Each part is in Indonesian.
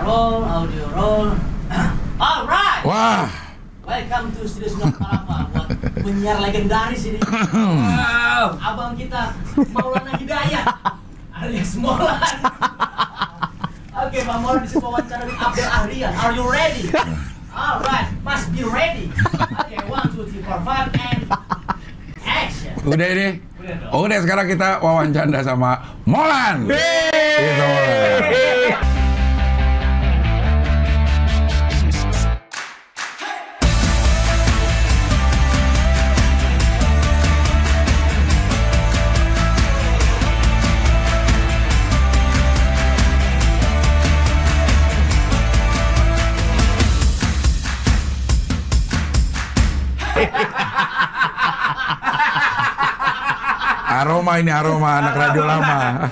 audio roll. Alright. Wah. Welcome to Studio Sunda Palapa buat penyiar legendaris ini. Wow, abang kita Maulana Hidayat alias Molan. Oke, Bang Molan di sebuah wawancara dengan Abdel Ahrian. Are you ready? Alright, must be ready. Oke, 1, 2, 3, 4, 5 and action. Udah ini. Udah sekarang kita wawancara sama Molan. Iya, Molan. Aroma anak radio lama.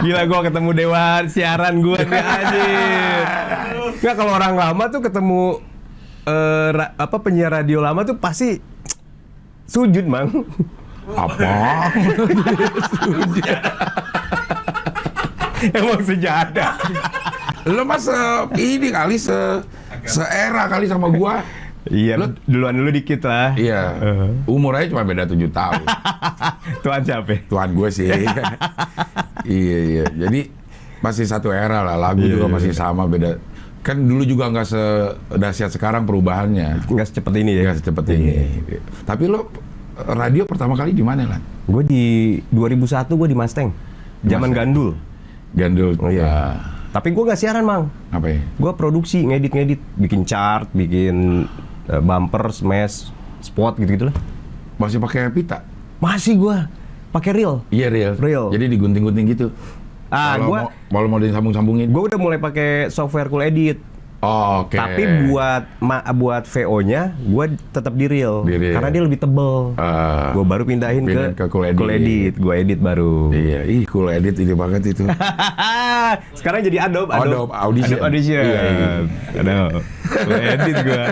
Gila, gua ketemu dewan siaran gua nih anjir. Nggak, kalau orang lama tuh ketemu penyiar radio lama tuh pasti sujud, Mang. Apa? Sujud. Emang sejadah. Lo mas ini kali seera kali sama gua. Iya, duluan dulu dikit lah. Iya. Umur aja cuma beda 7 tahun. Tuan siapa? Tuan gue sih. Iya. Jadi masih satu era lah. Lagu juga masih sama, beda. Kan dulu juga nggak sedahsyat sekarang perubahannya. Nggak secepat ini ya? Nggak secepat ini. Tapi lo radio pertama kali di mana, Lan? Gue di 2001 gue di Mustang. Zaman Gandul. Gandul. Oh iya. Tapi gue nggak siaran, Mang. Apa ya? Gue produksi, ngedit, bikin chart, bikin bumper, smash, spot gitu-gitu lah. Masih pakai pita? Masih gue pakai reel. Iya, reel. Jadi digunting-gunting gitu. Gue mau disambung-sambungin. Gue udah mulai pakai software Cool Edit. Oh, oke. Tapi buat VO-nya gue tetap di reel. Karena dia lebih tebel. Gue baru pindahin ke Cool Edit. Gue edit baru. Iya, Cool Edit ini banget itu. Sekarang jadi Adobe Audition. Iya. Aduh. Cool Edit gue.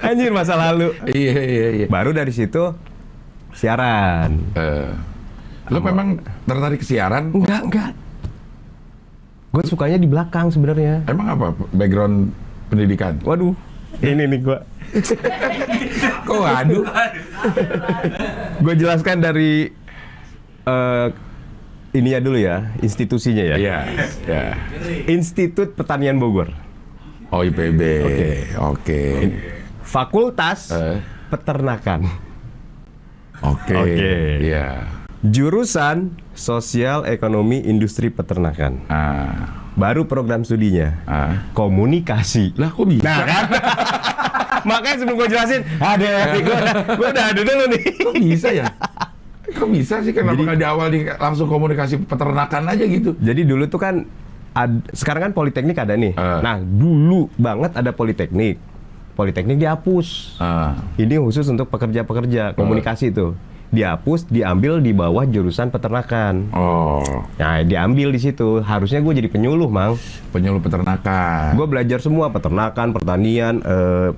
Anjir, masa lalu. Iya. Baru dari situ siaran. Lo memang tertarik ke siaran? Enggak. Gue sukanya di belakang sebenarnya. Emang apa background pendidikan? Waduh, ini nih gue. Kok waduh? Gue jelaskan dari ininya dulu ya, institusinya ya. Iya. Institut Pertanian Bogor. Oh, IPB. Oke. Fakultas Peternakan. Oke. Iya. Jurusan Sosial Ekonomi Industri Peternakan. Baru program studinya komunikasi. Lah kok bisa? Nah kan? Makanya sebelum gue jelasin, gue udah ada dulu nih. Kok bisa ya? Kok bisa sih? Kenapa nggak di awal langsung komunikasi peternakan aja gitu? Jadi dulu tuh kan, sekarang kan Politeknik ada nih. Nah dulu banget ada Politeknik. Politeknik dihapus. Ini khusus untuk pekerja-pekerja komunikasi tuh. Dihapus, diambil di bawah jurusan peternakan. Oh. Nah, diambil di situ. Harusnya gue jadi penyuluh, Mang. Penyuluh peternakan. Gue belajar semua, peternakan, pertanian,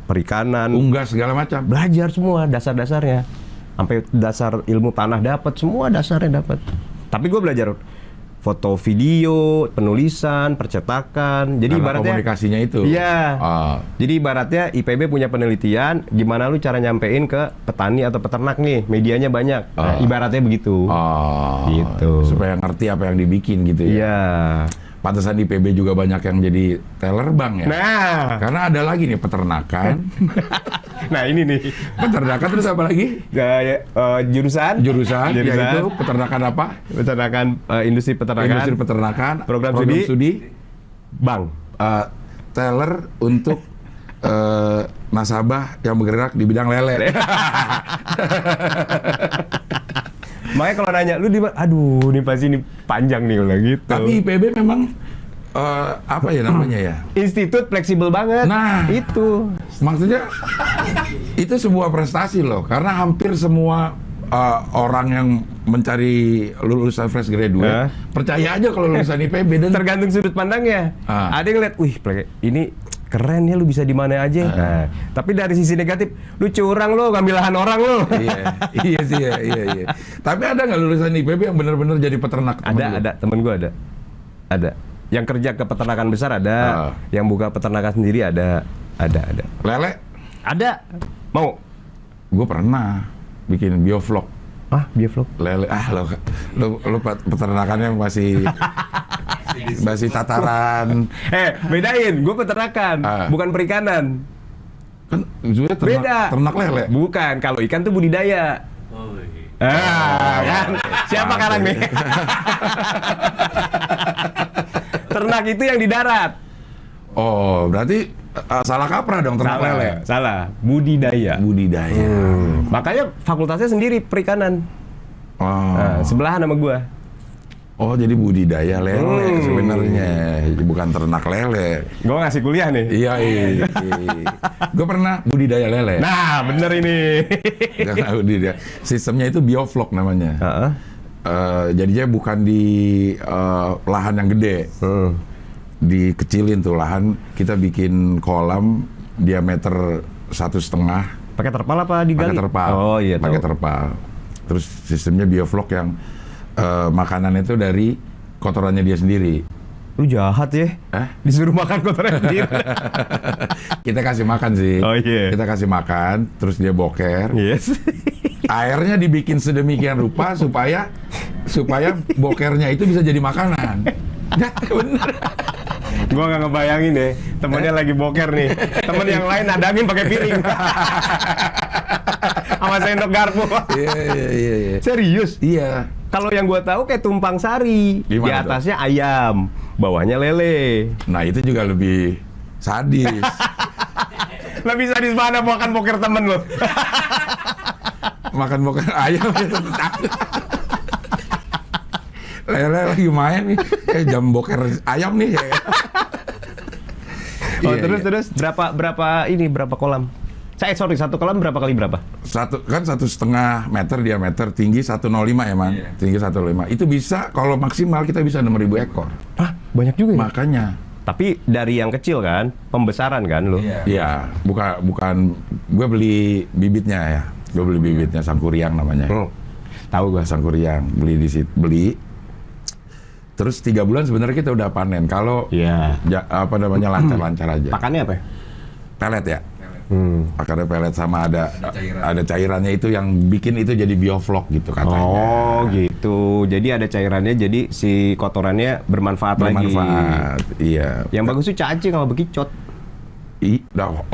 perikanan. Unggas segala macam. Belajar semua dasar-dasarnya. Sampai dasar ilmu tanah dapat, semua dasarnya dapat. Tapi gue belajar foto, video, penulisan, percetakan. Jadi karena ibaratnya komunikasinya itu. Iya. Jadi ibaratnya IPB punya penelitian gimana lu cara nyampein ke petani atau peternak nih, medianya banyak. Nah, ibaratnya begitu. Gitu. Supaya ngerti apa yang dibikin gitu ya. Iya. Pantesan di IPB juga banyak yang jadi teller bank ya. Nah, karena ada lagi nih peternakan. nah ini nih. Peternakan terus apa lagi? Jurusan yaitu peternakan apa? Peternakan, industri peternakan. Industri peternakan. Program studi. Bank. Teller untuk nasabah yang bergerak di bidang lele. Makanya kalau nanya lu di mana? Aduh, ini pasti ini panjang nih kalau gitu. Tapi IPB memang apa ya namanya ya? Institut fleksibel banget. Nah, itu maksudnya itu sebuah prestasi loh, karena hampir semua orang yang mencari lulusan fresh graduate percaya aja kalau lulusan IPB, dan tergantung sudut pandangnya. Ada yang lihat, wih, ini keren ya, lu bisa di mana aja. Nah, tapi dari sisi negatif, lu curang lu, ngambil lahan orang lu. Iya sih, iya. Tapi ada nggak lulusan IPB yang benar-benar jadi peternak? Ada, temen gue ada. Yang kerja ke peternakan besar ada, yang buka peternakan sendiri ada. Lele? Ada. Mau? Gue pernah bikin biovlog. Biovlog? Lele, lo peternakannya masih tataran. Bedain, gue peternakan, bukan perikanan. Kan juga ternak lele. Bukan, kalau ikan tuh budidaya. Oh, iya. Kan? Siapa sekarang nih? Ternak itu yang di darat. Oh, berarti salah kaprah dong ternak lele. Salah, budidaya. Makanya fakultasnya sendiri perikanan. Sebelahan sama gua. Oh, jadi budidaya lele sebenarnya, bukan ternak lele. Gua ngasih kuliah nih. Iya. Gue pernah budidaya lele. Nah, bener ini. Budidaya. Sistemnya itu biovlog namanya. Jadinya bukan di lahan yang gede. Dikecilin tuh lahan, kita bikin kolam diameter 1,5. Pakai terpal apa digali? Pakai terpal. Oh iya. Pakai terpal. Terus sistemnya biovlog yang makanan itu dari kotorannya dia sendiri. Lu jahat ya? Disuruh makan kotoran sendiri. Kita kasih makan sih. Oh iya. Kita kasih makan, terus dia boker. Yes. Airnya dibikin sedemikian rupa supaya bokernya itu bisa jadi makanan. Bener. Gua nggak ngebayangin deh, temennya lagi boker nih. Temen yang lain nadangin pakai piring. Sama sendok garpu. Iya. Serius? Iya. Kalau yang gua tahu kayak tumpang sari. Di atasnya tuh? Ayam, bawahnya lele. Nah, itu juga lebih sadis. Lebih sadis mana makan boker temen lo? Makan boker ayam itu. Lele lagi main nih, jam boker ayam nih. Terus berapa kolam? Satu kolam berapa kali berapa? 1,5 meter diameter, tinggi 105 ya man. Tinggi 105. Itu bisa kalau maksimal kita bisa 6.000 ekor. Banyak juga ya? Makanya. Tapi dari yang kecil kan, pembesaran kan lo? Iya, bukan gue beli bibitnya ya. Gue beli bibitnya Sangkuriang namanya. Tahu gue Sangkuriang, beli. Terus 3 bulan sebenarnya kita udah panen. Kalau lancar aja. Pakannya apa? Pelet ya. Pakannya pelet sama ada cairannya itu yang bikin itu jadi biovlog gitu katanya. Oh gitu. Jadi ada cairannya, jadi si kotorannya bermanfaat lagi. Iya. Yang bagus tuh cacing sama bekicot.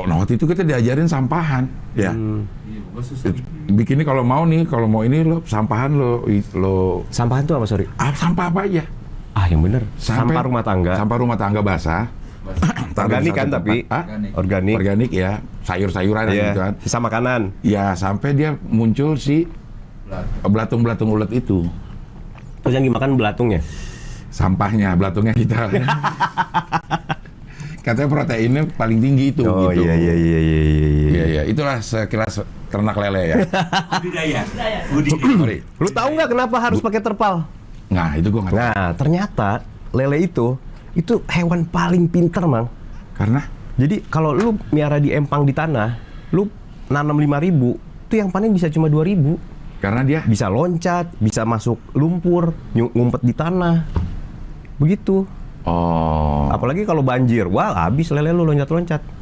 Waktu itu kita diajarin sampahan, ya. Bikinnya kalau mau ini lo sampahan lo. Sampahan tuh apa, sorry? Sampah apa aja? Yang bener. Sampah rumah tangga. Sampah rumah tangga basah. Organik kan tapi? Organik ya, sayur-sayuran gitu kan. Sisa makanan. Ya, sampai dia muncul si belatung-belatung ulet itu. Terus yang dimakan belatungnya? Sampahnya, belatungnya kita. Katanya proteinnya paling tinggi itu. Gitu. Iya. Itulah sekilas ternak lele ya. Budidaya. Lu tahu nggak kenapa harus pakai terpal? Nah, itu gua nggak tahu. Nah, ternyata lele itu hewan paling pinter, Mang. Karena? Jadi kalau lu miara di empang di tanah, lu nanam 5.000, itu yang panen bisa cuma 2.000. Karena dia bisa loncat, bisa masuk lumpur, ngumpet di tanah. Begitu. Oh. Apalagi kalau banjir, habis lele lu loncat-loncat.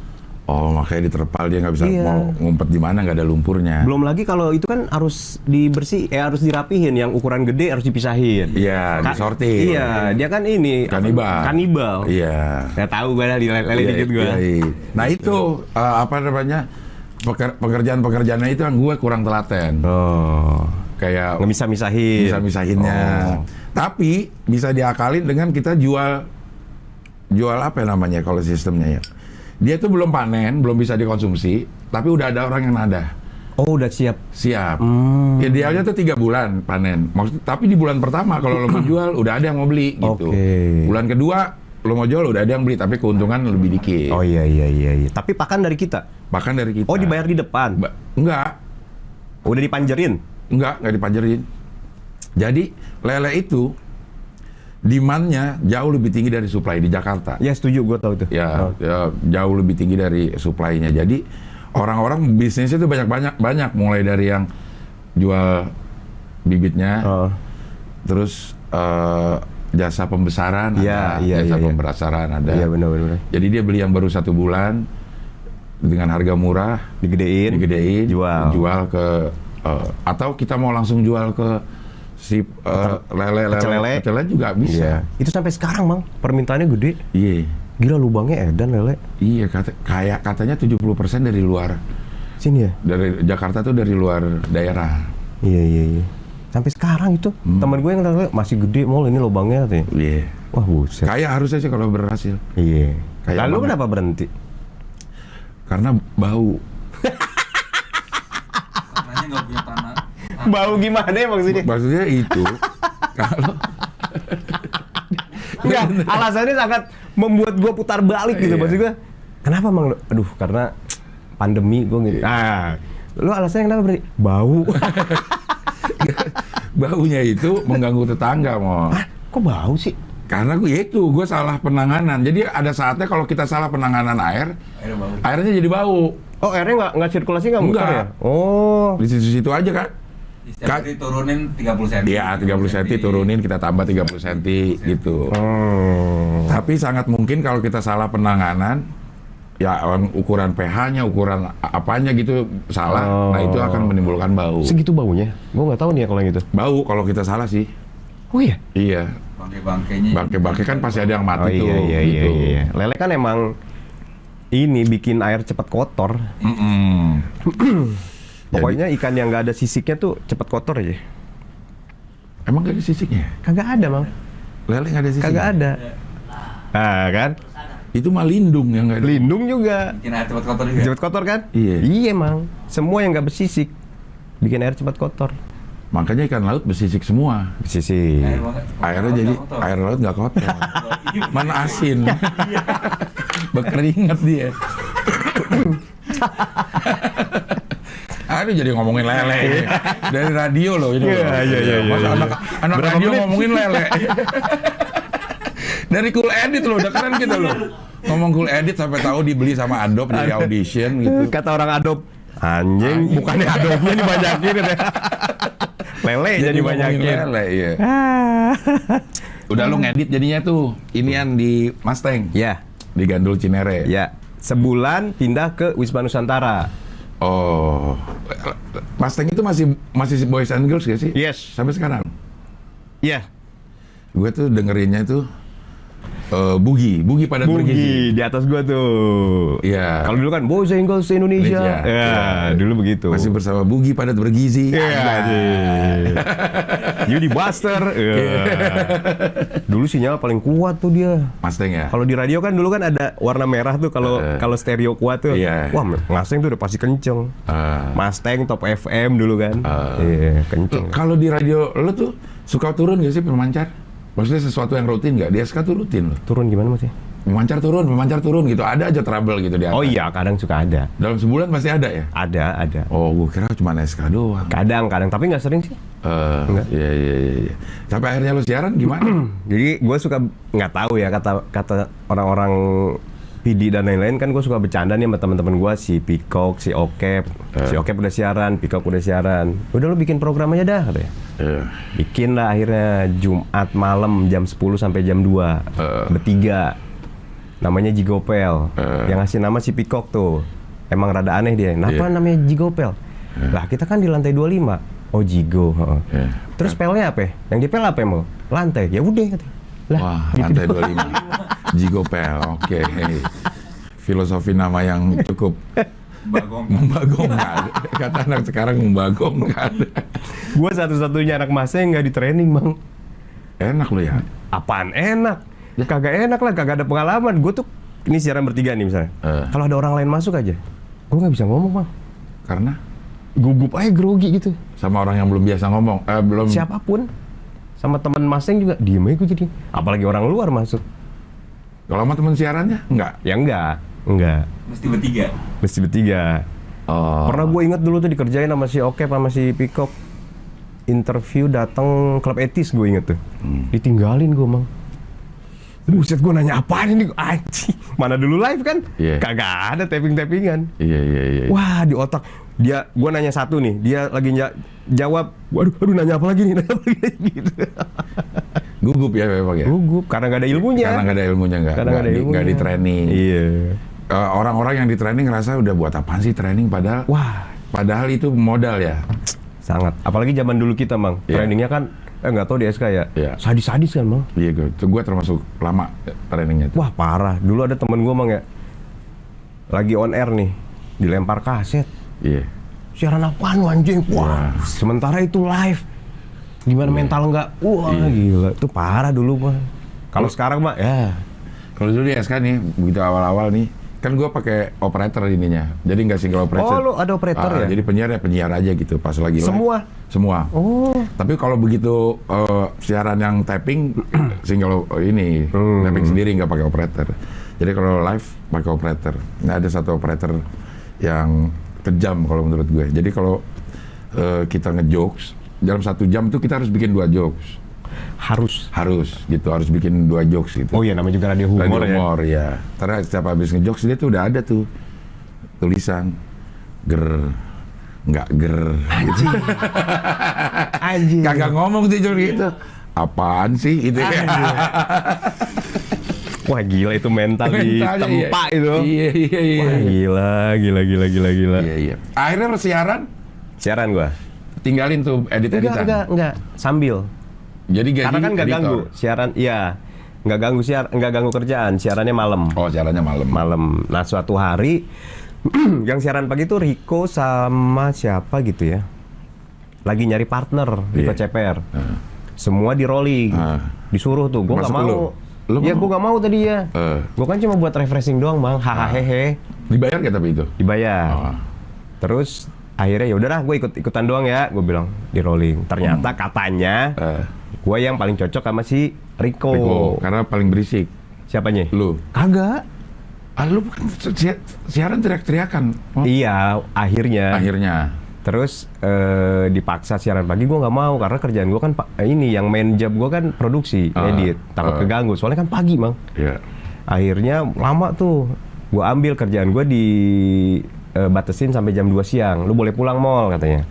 Oh, makanya diterpal dia nggak bisa mau ngumpet di mana, nggak ada lumpurnya. Belum lagi kalau itu kan harus harus dirapihin, yang ukuran gede harus dipisahin. Iya, disortir. Iya, dia kan ini kanibal. Iya. Ya tahu gue lah di lele dikit gue. Nah itu pekerjaan-pekerjaannya itu yang gue kurang telaten. Kayak nggak bisa misahinnya. Tapi bisa diakalin dengan kita jual apa namanya kalau sistemnya ya. Dia tuh belum panen, belum bisa dikonsumsi, tapi udah ada orang yang nada. Oh, udah siap. Idealnya tuh 3 bulan panen. Tapi di bulan pertama kalau lo mau jual, udah ada yang mau beli gitu. Bulan kedua lo mau jual, udah ada yang beli, tapi keuntungan lebih dikit. Oh iya. Tapi pakan dari kita? Pakan dari kita. Oh, dibayar di depan? Enggak. Udah dipanjerin? Enggak dipanjerin. Jadi lele itu demand-nya jauh lebih tinggi dari supply di Jakarta. Ya setuju, gue tahu itu. Ya, jauh lebih tinggi dari supply-nya. Jadi orang-orang bisnisnya itu banyak, mulai dari yang jual bibitnya, terus jasa pembesaran, ada jasa pembesaran ada. Iya benar. Jadi dia beli yang baru 1 bulan dengan harga murah, digedein, jual ke atau kita mau langsung jual ke si lele juga bisa. Iya. Itu sampai sekarang, Bang. Permintaannya gede. Iya. Gila lubangnya edan lele. Iya, katanya 70% dari luar. Sini ya? Dari Jakarta tuh dari luar daerah. Iya. Sampai sekarang itu teman gue yang lele masih gede mall ini lubangnya katanya. Iya. Wah, buset. Kayak harusnya sih kalau berhasil. Iya. Lalu Kayak kenapa berhenti? Karena bau. Karena nggak punya tanah. Bau gimana ya maksudnya? Maksudnya itu kalau Enggak, alasannya sangat membuat gue putar balik gitu. Iya. Maksud gue, kenapa Mang? Aduh, karena pandemi gue gitu. Nah, lu alasannya kenapa berarti? Bau. baunya itu mengganggu tetangga, Mo. Hah? Kok bau sih? Karena gue salah penanganan. Jadi ada saatnya kalau kita salah penanganan air, airnya jadi bau. Oh, airnya nggak sirkulasi nggak muter ya? Enggak. Oh. Di situ aja kan. Setiap hari turunin 30 cm. Iya, 30 cm turunin, kita tambah 30 cm gitu. Tapi sangat mungkin kalau kita salah penanganan, ya ukuran pH-nya, ukuran apanya gitu salah, nah itu akan menimbulkan bau. Segitu baunya? Gue nggak tahu nih ya kalau yang itu. Bau kalau kita salah sih. Oh iya? Iya. Bangke-bangkainya. Bangke-bangke kan pasti ada yang mati tuh. Iya. Gitu. Lele kan emang ini bikin air cepat kotor. Pokoknya ikan yang nggak ada sisiknya tuh cepat kotor aja. Emang gak ada sisiknya? Kagak ada, Bang. Lele gak ada sisiknya? Kagak ada. Ah, kan? Itu mah lindung yang gak ada. Lindung juga. Bikin air cepat kotor juga. Cepat kotor kan? Iya. Iya, Mang. Semua yang nggak bersisik bikin air cepat kotor. Makanya ikan laut bersisik semua. Bersisik. Airnya jadi air laut nggak kotor. Mana asin. Berkeringat dia. Aduh jadi ngomongin lele dari radio loh ini. Iya. Masa anak radio menit? ngomongin lele. Dari Cool Edit loh, udah keren kita loh. Ngomong Cool Edit sampai tahu dibeli sama Adobe dari audition gitu. Kata orang Adobe, anjing, bukannya Adobe-nya dibanyakin ya. Lele jadi banyakin. Lele, iya. Udah lu ngedit jadinya tuh inian di Mustang. Ya. Di Gandul Cinere. Ya. Sebulan pindah ke Wisma Nusantara. Oh. Mustang itu masih boys and girls gak sih? Yes. Sampai sekarang. Iya. Gue tuh dengerinnya tuh Bugi padat bergizi. Di atas gua tuh. Iya. Kalau dulu kan Boys and Girls Indonesia. Ya, dulu begitu. Masih bersama Bugi padat bergizi. Iya. Yudi Buster. Dulu sinyal paling kuat tuh dia. Mustang ya. Kalau di radio kan dulu kan ada warna merah tuh kalau stereo kuat tuh. Iya. Wah, Mustang tuh udah pasti kenceng. Mustang Top FM dulu kan. Iya, kenceng. Kalau di radio lo tuh suka turun gak sih pemancar? Maksudnya sesuatu yang rutin nggak? Di SK tuh rutin loh. Turun gimana maksudnya? Pemancar turun gitu. Ada aja trouble gitu di atas. Oh iya, kadang suka ada. Dalam sebulan pasti ada ya? Ada. Oh, gue kira cuma SK doang. Kadang, tapi nggak sering sih. Iya. Sampai akhirnya lo siaran gimana? Jadi gue suka nggak tahu ya kata orang-orang PD dan lain-lain kan gue suka bercanda nih sama teman-teman gue si Peacock, si Okep. Si Okep udah siaran, Peacock udah siaran. Udah lo bikin program aja dah katanya. Bikin lah akhirnya Jumat malam jam 10 sampai jam 2 bertiga. Namanya Jigopel. Yang ngasih nama si Peacock tuh. Emang rada aneh dia. Kenapa namanya Jigopel? Lah kita kan di lantai 25. Oh Jigo. Terus pelnya apa? Yang di pel apa emang? Lantai. Ya udah katanya. Lah, wah, lantai 25. Jigopel. Oke. Filosofi nama yang cukup membagongkan. Kata anak sekarang membagongkan. Gua satu-satunya anak masa yang nggak di training, Bang. Enak lo ya? Apaan enak? Kagak enak lah, kagak ada pengalaman. Gue tuh ini siaran bertiga nih misalnya. Kalau ada orang lain masuk aja, gue nggak bisa ngomong, Bang. Karena gugup aja, grogi gitu. sama orang yang belum biasa ngomong, belum. Siapapun, sama teman Maseng juga diem aja gue jadi. Apalagi orang luar masuk. Kalau sama teman siarannya enggak? Ya enggak. Mesti bertiga. Oh. Pernah gue inget dulu tuh dikerjain sama si Okep sama si Peacock. Interview datang klub etis gue inget tuh. Ditinggalin gue, Mang. Buset, gue nanya apaan ini? Anjing. Mana dulu live kan? Yeah. Kagak ada tapping-tappingan. Iya. Wah, di otak. Gue nanya satu nih. Dia lagi jawab. Waduh, nanya apa lagi nih? Gitu. Gugup ya memang ya. Gugup karena nggak ada ilmunya. Karena nggak ada ilmunya, nggak di training. Iya. Orang-orang yang di training ngerasa udah buat apaan sih training, padahal itu modal ya. Sangat. Apalagi zaman dulu kita, Mang. Trainingnya kan nggak tahu di SK ya. Sadis-sadis kan, Mang. Iya, gue termasuk lama trainingnya. Wah, parah. Dulu ada temen gue, Mang ya. Lagi on air nih, dilempar kaset. Iya. Siaran apaan anjing? Wah. Sementara itu live. Gimana mental nggak? Wah, gila. Itu parah dulu, Mang. Kalau sekarang, Mak, ya. Kalau dulu di SK nih, begitu awal-awal nih, kan gue pakai operator ininya, jadi nggak single operator. Oh, lo ada operator ya? Jadi penyiar aja gitu pas lagi live. Semua. Oh. Tapi kalau begitu siaran yang tapping single tapping sendiri nggak pakai operator. Jadi kalau live pakai operator. Nah, ada satu operator yang kejam kalau menurut gue. Jadi kalau kita ngejokes dalam 1 jam tuh kita harus bikin 2 jokes. Harus bikin 2 jokes gitu. Oh iya, namanya juga radio humor ya. Karena setiap habis ngejokes dia tuh udah ada tuh tulisan nggak gitu. Anjing. Kagak ngomong tuh gitu. Apaan sih itu ya? Wah, gila itu mental di tempat itu. Iya. Wah, gila. Iya. Akhirnya lo siaran gua. Tinggalin tuh edit-editan. Enggak. Sambil. Jadi karena kan nggak ganggu siaran, nggak ganggu kerjaan. Siarannya malam. Oh, siarannya malam. Nah, suatu hari yang siaran pagi itu Rico sama siapa gitu ya, lagi nyari partner di PCPR. Semua di rolling, disuruh tuh. Gue nggak mau. Gue nggak mau tadi ya. Gue kan cuma buat refreshing doang, Bang. Hahaha. Dibayar nggak tapi itu? Dibayar. Terus akhirnya ya udahlah, gue ikutan doang ya. Gue bilang di rolling. Ternyata katanya gue yang paling cocok sama si Rico. Karena paling berisik. Siapanya? Lu? Kagak. Lu bukan siaran teriak-teriakan. Iya, akhirnya. Terus dipaksa siaran pagi, gue nggak mau karena kerjaan gue kan ini yang main job gue kan produksi, edit. Takut keganggu, soalnya kan pagi, Mang. Iya. Akhirnya lama tuh. Gue ambil kerjaan gue batasin sampai jam 2 siang. Lu boleh pulang mall katanya.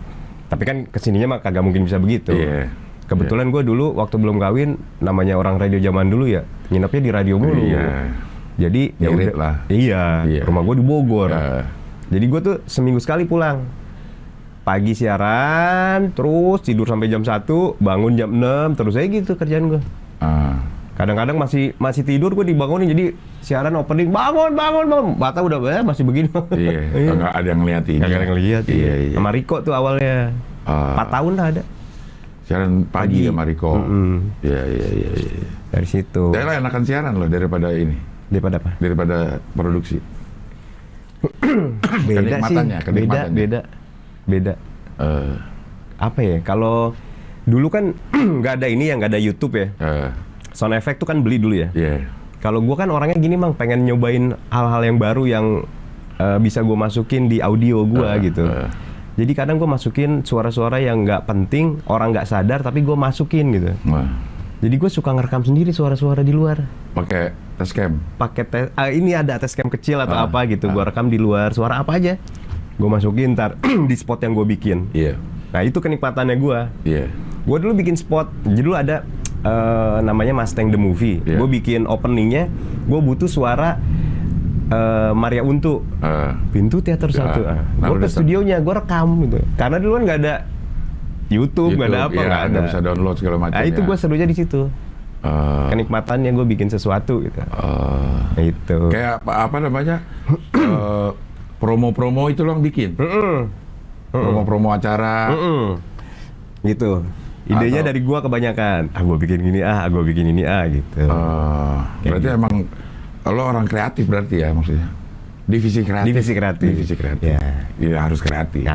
Tapi kan kesininya mah kagak mungkin bisa begitu. Iya. Kebetulan gue dulu waktu belum kawin, namanya orang radio zaman dulu ya, nginepnya di radio mulu. Iya. Jadi ya udah lah. Iya. Rumah gue di Bogor. Jadi gue tuh seminggu sekali pulang. Pagi siaran, terus tidur sampai jam 1, bangun jam 6, terus aja gitu kerjaan gue. Kadang-kadang masih tidur gue dibangunin, jadi siaran opening bangun. Bata udah masih begini. Iya. Nggak ada yang ngeliatin. Nggak ada yang ngeliat. Iya. Sama Riko tuh awalnya. 4 tahun lah ada. Siaran pagi sama Riko. Iya. Dari situ. Saya lah enakan siaran loh daripada ini. Daripada apa? Daripada produksi. Beda sih. Beda. Apa ya? Kalau dulu kan nggak ada YouTube ya. Sound effect tuh kan beli dulu ya. Iya. Kalau gue kan orangnya gini, Mang, pengen nyobain hal-hal yang baru yang bisa gue masukin di audio gue gitu. Jadi kadang gue masukin suara-suara yang nggak penting, orang nggak sadar, tapi gue masukin gitu. Jadi gue suka ngerekam sendiri suara-suara di luar. Pakai testcam? Pakai ini ada testcam kecil atau apa gitu. Gue rekam di luar, suara apa aja. Gue masukin ntar di spot yang gue bikin. Iya. Nah itu kenikmatannya gue. Iya. Gue dulu bikin spot, jadi dulu ada namanya Mustang the Movie. Yeah. Gue bikin openingnya, gue butuh suara Maria Untu, pintu teater 1. Gue ke studionya, gue rekam gitu. Karena dulu kan nggak ada YouTube, nggak ada apa, nggak ada. Nggak bisa download segala macam. Nah itu gue serunya di situ. Kenikmatannya gue bikin sesuatu gitu. Itu. Kayak apa namanya? Promo-promo itu lo yang bikin. Promo-promo acara. Gitu. Idenya dari gua kebanyakan. Gua bikin gini, gua bikin ini, gitu. Berarti gitu. emang lo orang kreatif berarti ya maksudnya. Divisi kreatif. Ya harus kreatif.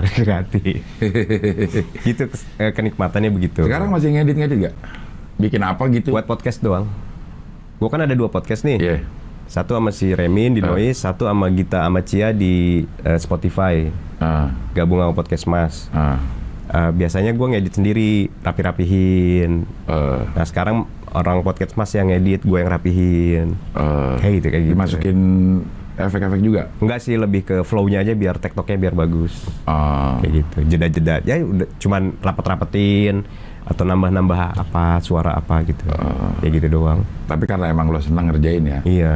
Gitu kenikmatannya begitu. Sekarang masih ngedit gak? Bikin apa gitu? Buat podcast doang. Gua kan ada 2 podcast nih. Yeah. Satu sama si Remin di Noise, satu sama Gita sama Cia di Spotify. Gabung sama Podcast Mas. Biasanya gue ngedit sendiri, rapi-rapihin. Nah sekarang orang Podcast Mas yang ngedit, gue yang rapihin. Kayak gitu. Dimasukin efek-efek juga? Enggak sih, lebih ke flow-nya aja biar tektoknya biar bagus. Kayak gitu, jeda-jeda. Ya udah cuman rapet-rapetin, atau nambah-nambah apa suara apa gitu. Kayak gitu doang. Tapi karena emang lo senang ngerjain ya. Iya.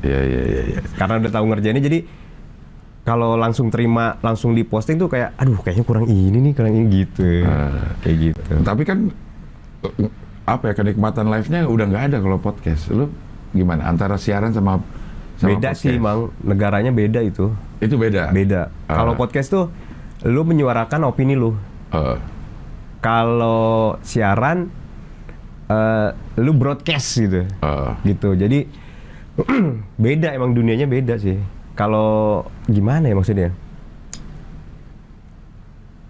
Iya. Karena udah tahu ngerjainnya, jadi kalau langsung terima, langsung diposting tuh kayak, aduh kayaknya kurang ini gitu. Kayak gitu. Tapi kan apa ya, kenikmatan live-nya udah nggak ada kalau podcast. Lo gimana antara siaran sama beda podcast? sih, Mang. Negaranya beda itu. Itu beda. Beda. Kalau podcast tuh lu menyuarakan opini lu. Kalau siaran lu broadcast gitu. Gitu. Jadi beda, emang dunianya beda sih. Kalau gimana ya maksudnya?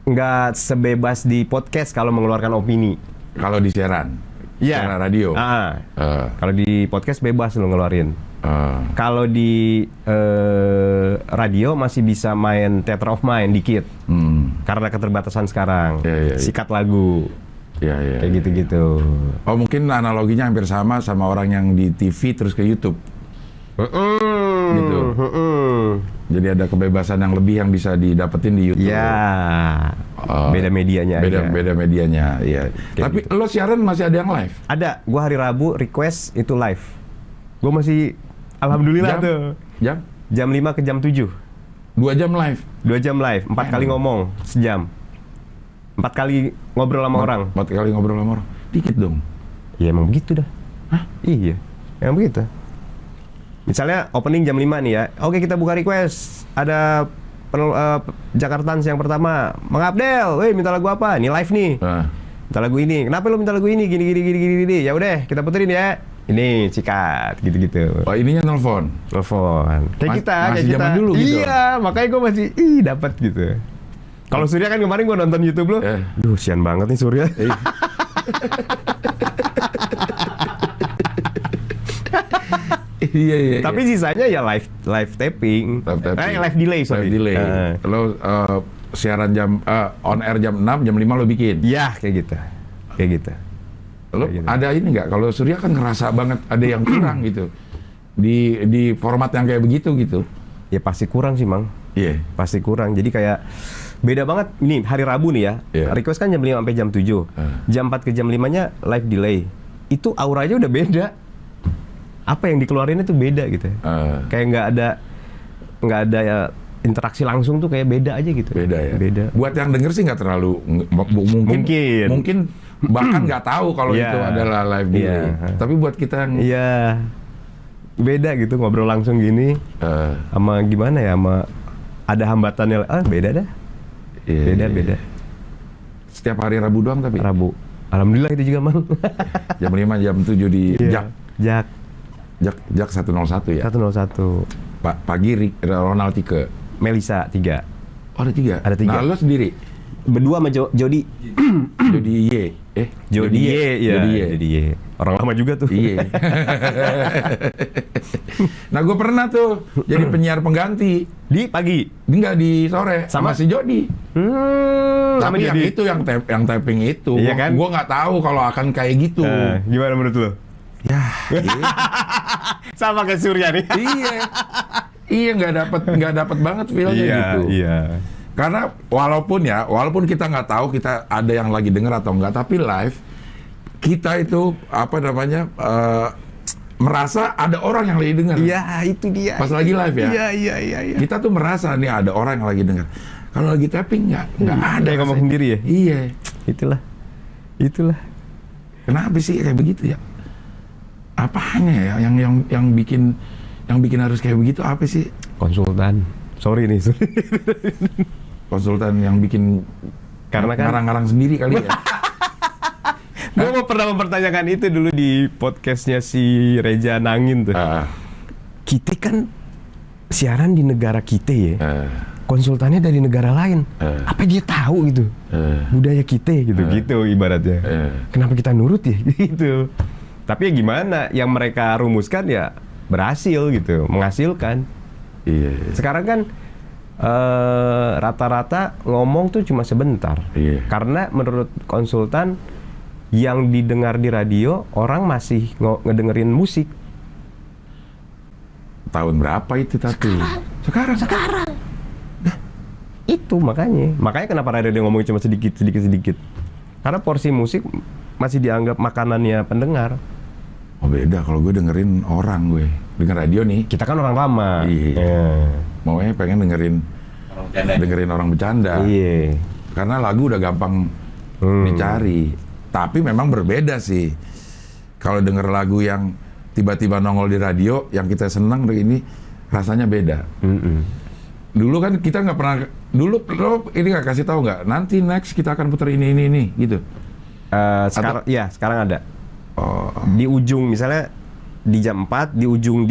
Nggak sebebas di podcast kalau mengeluarkan opini. Kalau di siaran? Iya. Siaran radio? Kalau di podcast bebas lu ngeluarin. Kalau di radio masih bisa main theater of mind dikit. Karena keterbatasan sekarang. Iya. Sikat lagu. Iya. Kayak gitu-gitu. Oh, mungkin analoginya hampir sama orang yang di TV terus ke YouTube. Gitu. Jadi ada kebebasan yang lebih yang bisa didapetin di YouTube. Ya. Beda medianya aja. Beda medianya, iya. Tapi gitu. lo siaran masih ada yang live? Ada. Gua hari Rabu request itu live. Gua masih alhamdulillah tuh. Jam 5 ke jam 7. 2 jam live? 2 jam live. 4 kali ngomong sejam. 4 kali ngobrol sama orang. 4 kali ngobrol sama orang? Dikit dong. Ya emang begitu dah. Hah? Iya. Emang begitu. Misalnya opening jam 5 nih ya. Oke, kita buka request. Ada Jakartans yang pertama. Mang Abdel, minta lagu apa? Ini live nih. Minta lagu ini. Kenapa lu minta lagu ini? Gini. Ya udah, kita puterin ya. Ini sikat gitu-gitu. Oh, ininya nelfon. Kayak kita, masih zaman dulu gitu. Iya, makanya gue masih dapat gitu. Kalau Surya kan kemarin gue nonton YouTube lo. Duh, sian banget nih Surya. Iya. Tapi sisanya ya live taping. Live delay, sorry. Live delay. Lo siaran on air jam 6, jam 5 lo bikin? Iya, kayak gitu. Lo ada ini nggak? Kalau Surya kan ngerasa banget ada yang kurang gitu. Di format yang kayak begitu gitu. Ya pasti kurang sih, Mang. Iya. Pasti kurang. Jadi kayak beda banget. Ini hari Rabu nih ya. Request kan jam 5 sampai jam 7. Jam 4 ke jam 5-nya live delay. Itu auranya udah beda. Apa yang dikeluarin itu beda gitu. Kayak nggak ada ya, interaksi langsung tuh kayak beda aja gitu. Beda ya. Beda. Buat yang denger sih nggak terlalu mungkin bahkan nggak tahu kalau itu adalah live delay. Tapi buat kita yang beda gitu, ngobrol langsung gini. Sama gimana ya, sama ada hambatannya. Beda dah. Beda. Setiap hari Rabu doang tapi. Rabu. Alhamdulillah itu juga, Mang. Jam 5, jam 7 di Jak 101 ya? 101. Pagi Ronald Tike. Melisa 3. Oh, ada 3? Ada 3. Nah, lo sendiri? Berdua sama Jody. Jody Y. Jody Y. Orang lama juga tuh. Iya. Nah, gue pernah tuh jadi penyiar pengganti. Di pagi? Enggak, di sore. Sama si Jody. Tapi yang Jody. itu, yang tapping itu. Iya kan? Gue nggak tahu kalau akan kayak gitu. Gimana menurut lo? Ya, Sama kayak Surya nih. Iya, nggak dapat banget feel-nya gitu. Iya. Karena walaupun kita nggak tahu kita ada yang lagi denger atau enggak, tapi live kita itu merasa ada orang yang lagi denger. Iya, itu dia. Pas lagi live ya. Iya. Kita tuh merasa nih ada orang yang lagi denger. Kalau lagi tapping nggak ada yang ngomong sendiri ya. Iya. Itulah. Kenapa sih kayak begitu ya? Apanya ya yang bikin harus kayak begitu apa sih? Konsultan. Sorry. Konsultan yang bikin karena kan ngarang-ngarang sendiri kali ya. Gue pernah mempertanyakan itu dulu di podcastnya si Reja Nangin tuh. Kita kan siaran di negara kita ya. Konsultannya dari negara lain. Apa dia tahu gitu? Budaya kita gitu ibaratnya. Kenapa kita nurut ya gitu? Tapi ya gimana? Yang mereka rumuskan ya berhasil gitu, menghasilkan. Iya. Sekarang kan rata-rata ngomong tuh cuma sebentar. Iya. Karena menurut konsultan yang didengar di radio orang masih ngedengerin musik. Tahun berapa itu tapi? Sekarang. Itu makanya kenapa radio ngomong cuma sedikit. Karena porsi musik masih dianggap makanannya pendengar. Oh beda, kalau gue dengerin orang gue. Denger radio nih. Kita kan orang lama. Iya. Maunya pengen dengerin orang bercanda. Iya. Karena lagu udah gampang dicari. Tapi memang berbeda sih. Kalau denger lagu yang tiba-tiba nongol di radio, yang kita senang ini rasanya beda. Dulu kan kita nggak pernah, dulu lo ini nggak kasih tahu nggak? Nanti next kita akan putar ini gitu. Sekarang ada. Di ujung misalnya di jam 4, di ujung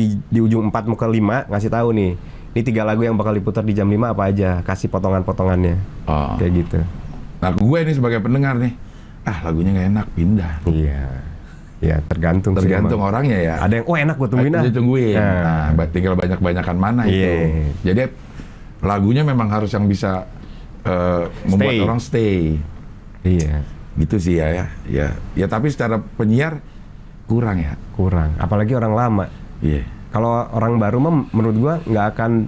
4 muka 5 ngasih tahu nih. Ini 3 lagu yang bakal diputar di jam 5 apa aja, kasih potongan-potongannya. Kayak gitu. Nah, gue ini sebagai pendengar nih, lagunya nggak enak, pindah. Iya. Ya, tergantung orangnya ya. Ada yang enak gue tungguin Ditungguin. Nah, tinggal banyak-banyakan mana itu. Jadi lagunya memang harus yang bisa membuat orang stay. Iya. Gitu sih ya. Ya tapi secara penyiar kurang ya. Kurang. Apalagi orang lama. Iya. Kalau orang baru mah menurut gua nggak akan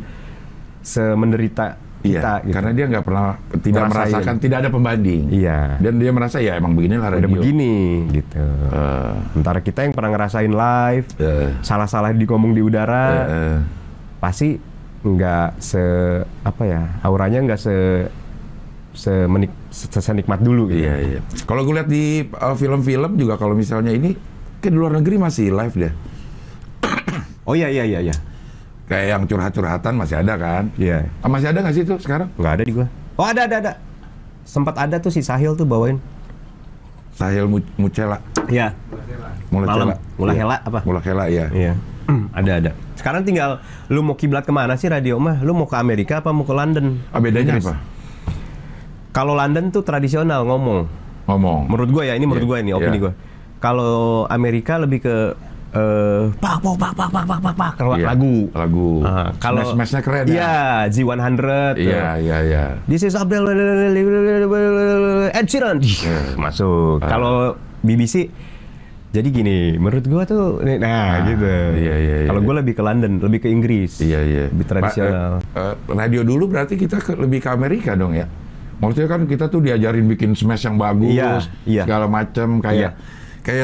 semenderita kita. Gitu. Karena dia nggak pernah merasakan, tidak ada pembanding. Iya. Dan dia merasa ya emang beginilah radio. Udah begini gitu. Sementara kita yang pernah ngerasain live, salah-salah ngomong di udara, pasti nggak auranya nggak senikmat dulu gitu. Iya. Kalau gue lihat di film-film juga, kalau misalnya ini ke luar negeri masih live deh. Oh iya. Kayak yang curhat-curhatan masih ada kan? Iya. Masih ada nggak sih itu sekarang? Nggak ada di gua. Oh ada. Sempat ada tuh si Sahil tuh bawain. Sahil Mucela. Iya. Mula Hela apa? Mula Hela ya. Iya. Ada. Sekarang tinggal lu mau kiblat kemana sih radio mah? Lu mau ke Amerika apa mau ke London? Bedanya apa? Kalau London tuh tradisional ngomong. Menurut gua ya, ini menurut gua ini opini gua. Kalau Amerika lebih ke pak lagu. Kalau smash-nya keren ya. Iya, Z100. Iya. This is Abdel Ed Sheeran. Masuk. Kalau BBC jadi gini, menurut gua tuh gitu. Iya. Kalau gua lebih ke London, lebih ke Inggris. Iya. Lebih tradisional. Radio dulu berarti kita lebih ke Amerika dong ya. Maksudnya kan kita tuh diajarin bikin smash yang bagus, segala macam kayak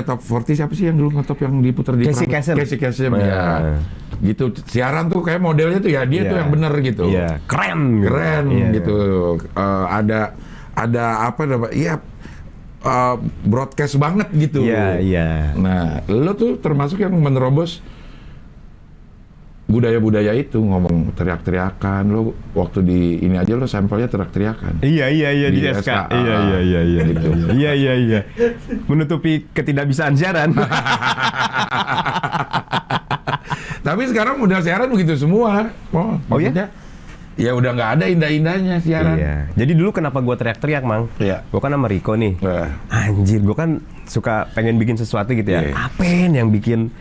Top 40 siapa sih yang dulu ngetop yang diputar di Casey Kasem ya. Gitu siaran tuh kayak modelnya tuh ya dia tuh yang bener gitu. Iya. Keren gitu. Ada apa namanya? Iya. Broadcast banget gitu. Iya. Nah, lo tuh termasuk yang menerobos budaya-budaya itu, ngomong teriak-teriakan. Lo waktu di ini aja lo sampelnya teriak-teriakan. Iya di SK. Iya. Gitu. Iya. Menutupi ketidakbisaan siaran. Tapi sekarang model siaran begitu semua. Maksudnya, ya udah nggak ada indah-indahnya siaran. Iya. Jadi dulu kenapa gue teriak-teriak, Mang? Iya. Gue kan sama Riko nih. Anjir, gue kan suka pengen bikin sesuatu gitu ya. Apain yang bikin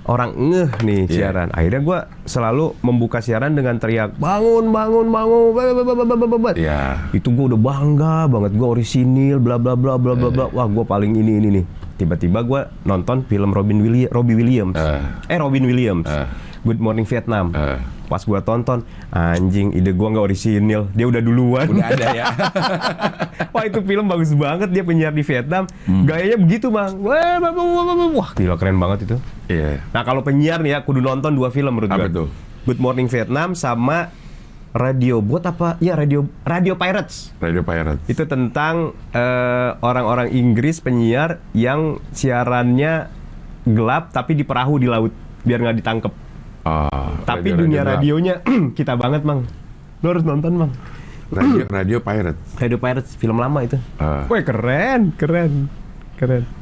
orang ngeh nih siaran. Akhirnya gue selalu membuka siaran dengan teriak bangun. Itu gue udah bangga banget, gue orisinil bla bla bla. Wah, gue paling ini nih. Tiba-tiba gue nonton film Robin Williams. Good Morning Vietnam. Pas gue tonton, anjing, ide gue nggak orisinil, dia udah duluan. Udah ada ya. Wah, itu film bagus banget, dia penyiar di Vietnam, gayanya begitu, Bang. Wah, gila, keren banget itu. Iya. Nah, kalau penyiar nih ya, kudu nonton 2 film menurut gue. Apa tuh? Good Morning Vietnam sama Radio Pirates. Radio Pirates. Itu tentang orang-orang Inggris penyiar yang siarannya gelap tapi di perahu di laut biar nggak ditangkep. Tapi dunia radionya kita banget, Mang. Lo harus nonton, Mang. Radio Pirates. Radio Pirates, film lama itu. Wah, keren.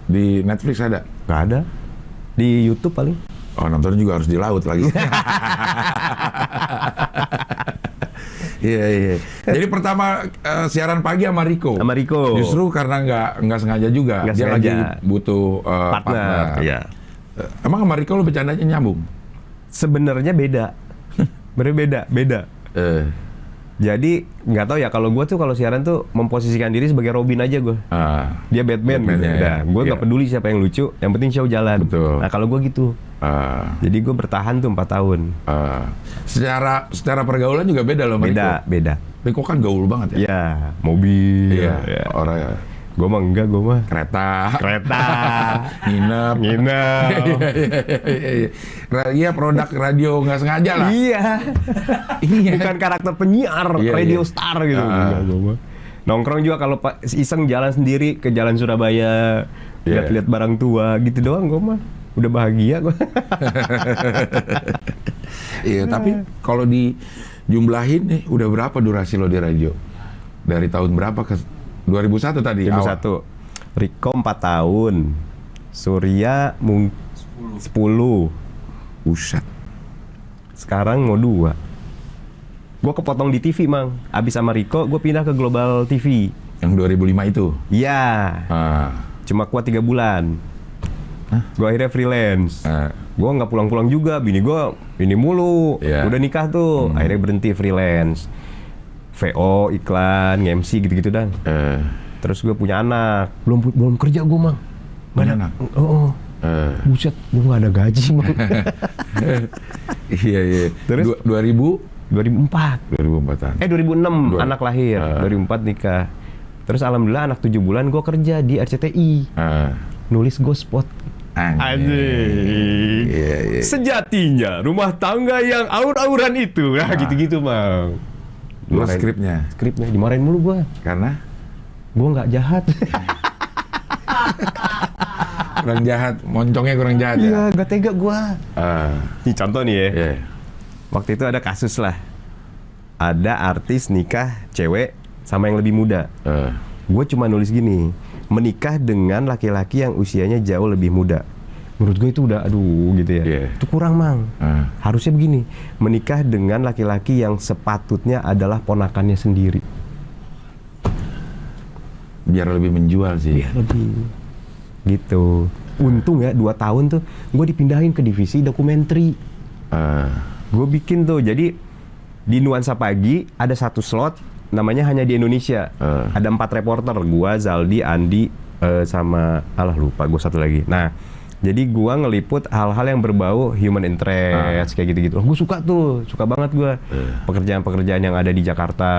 Di Netflix ada? Nggak ada. Di YouTube paling. Nonton juga harus di laut lagi. Iya. Jadi pertama siaran pagi sama Riko. Justru karena nggak sengaja juga. Dia lagi butuh partner. Iya. Emang sama Riko lo bercandanya nyambung? Sebenarnya beda. Beda. Jadi nggak tahu ya, kalau gue tuh kalau siaran tuh memposisikan diri sebagai Robin aja gue. Dia Batman gitu. Gue nggak peduli siapa yang lucu, yang penting show jalan. Betul. Nah, kalau gue gitu. Jadi gue bertahan tuh 4 tahun. Secara pergaulan juga beda loh, Riko. Beda. Riko kan gaul banget ya. Iya, mobil. Iya. Orang Gue mah enggak, gue mah Kereta. nginep. Iya, produk radio nggak sengaja lah. Iya. Bukan karakter penyiar Iya, radio iya. star gitu. Enggak, gue mah. Nongkrong juga kalau iseng jalan sendiri ke Jalan Surabaya, Iya. lihat-lihat barang tua gitu doang gue mah. Udah bahagia gue. Iya, tapi kalau dijumlahin nih, udah berapa durasi lo di radio? Dari tahun berapa ke 2001 tadi? 2001. Riko 4 tahun. Surya 10. Buset. Sekarang mau 2. Gue kepotong di TV, Mang. Abis sama Riko, gue pindah ke Global TV. Yang 2005 itu? Iya. Ah. Cuma kuat 3 bulan. Gue akhirnya freelance. Gue nggak pulang-pulang juga. Bini gue ini mulu. Yeah. Udah nikah tuh. Akhirnya berhenti freelance. VO, iklan, MC gitu-gitu dan. Terus gue punya anak. Belum kerja gue, Mang. Punya anak? Oh. Buset, gue nggak ada gaji, Mang. Iya. Terus? 2004. 2004-an. 2006 anak lahir. 2004 nikah. Terus alhamdulillah anak 7 bulan gue kerja di RCTI. Nulis Ghost Spot. Anjing. Iya. Sejatinya rumah tangga yang aur-auran itu. Nah, gitu-gitu, Mang. Lo skripnya? Skripnya dimarahin mulu gue. Karena? Gue nggak jahat. Kurang jahat, moncongnya kurang jahat ya? Iya, nggak tega gue. Ini contoh nih ya. Iya. Waktu itu ada kasus lah. Ada artis nikah cewek sama yang lebih muda. Gue cuma nulis gini, menikah dengan laki-laki yang usianya jauh lebih muda. Menurut gue itu udah aduh gitu ya. Yeah. Itu kurang, Mang. Harusnya begini, menikah dengan laki-laki yang sepatutnya adalah ponakannya sendiri. Biar lebih menjual sih. Biar lebih gitu. Untung ya 2 tahun tuh gue dipindahin ke divisi dokumenter. Gue bikin tuh, jadi di Nuansa Pagi ada 1 slot namanya hanya di Indonesia. Ada 4 reporter, gua, Zaldi, Andi, sama lupa gue 1 lagi. Nah, jadi gua ngeliput hal-hal yang berbau human interest kayak gitu-gitu. Gue suka banget gue. Pekerjaan-pekerjaan yang ada di Jakarta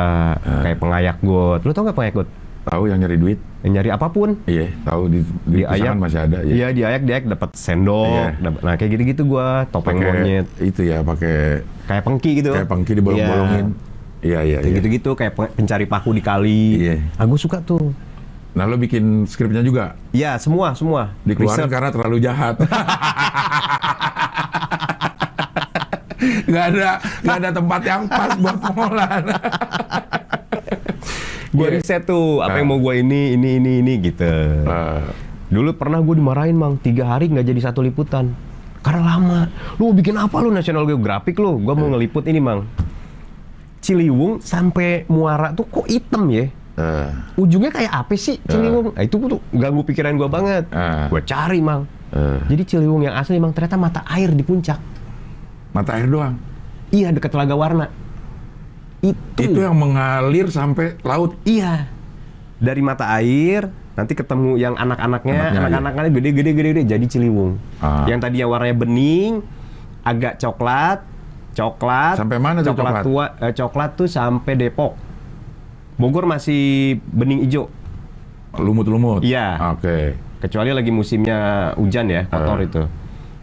kayak pengayak got. Lu tau nggak pengayak got? Tahu yang nyari duit? Yang nyari apapun. Iya, tahu di Ayak masih ada. Iya, di Ayak dapat sendok. Iya. Nah, kayak gitu-gitu gua, topeng monyet. Itu ya, pakai Kayak pengki gitu. kayak pengki dibolong-bolongin. Iya. Kayak gitu-gitu, kayak pencari paku di kali. Iya. Gue suka tuh. Nah, lo bikin skripnya juga? Iya, semua. Dikeluarin karena terlalu jahat. Gak ada tempat yang pas buat Molan. Gue riset tuh, apa yang mau gue ini gitu. Dulu pernah gue dimarahin, Mang, 3 hari nggak jadi 1 liputan. Karena lama. Lu mau bikin apa lu, National Geographic lu? Gue mau ngeliput ini, Mang. Ciliwung sampai Muara tuh kok hitam ya? Ujungnya kayak apa sih Ciliwung? Nah, itu tuh ganggu pikiran gue banget. Gue cari, Mang. Jadi Ciliwung yang asli, Mang, ternyata mata air di puncak. Mata air doang? Iya, dekat Telaga Warna. Itu yang mengalir sampai laut? Iya. Dari mata air, nanti ketemu yang anak-anaknya gede, jadi Ciliwung. Yang tadinya warnanya bening, agak coklat. Sampai mana tuh coklat? Coklat tuh sampai Depok. Bogor masih bening hijau. Lumut-lumut? Iya. Oke. Kecuali lagi musimnya hujan ya, kotor itu.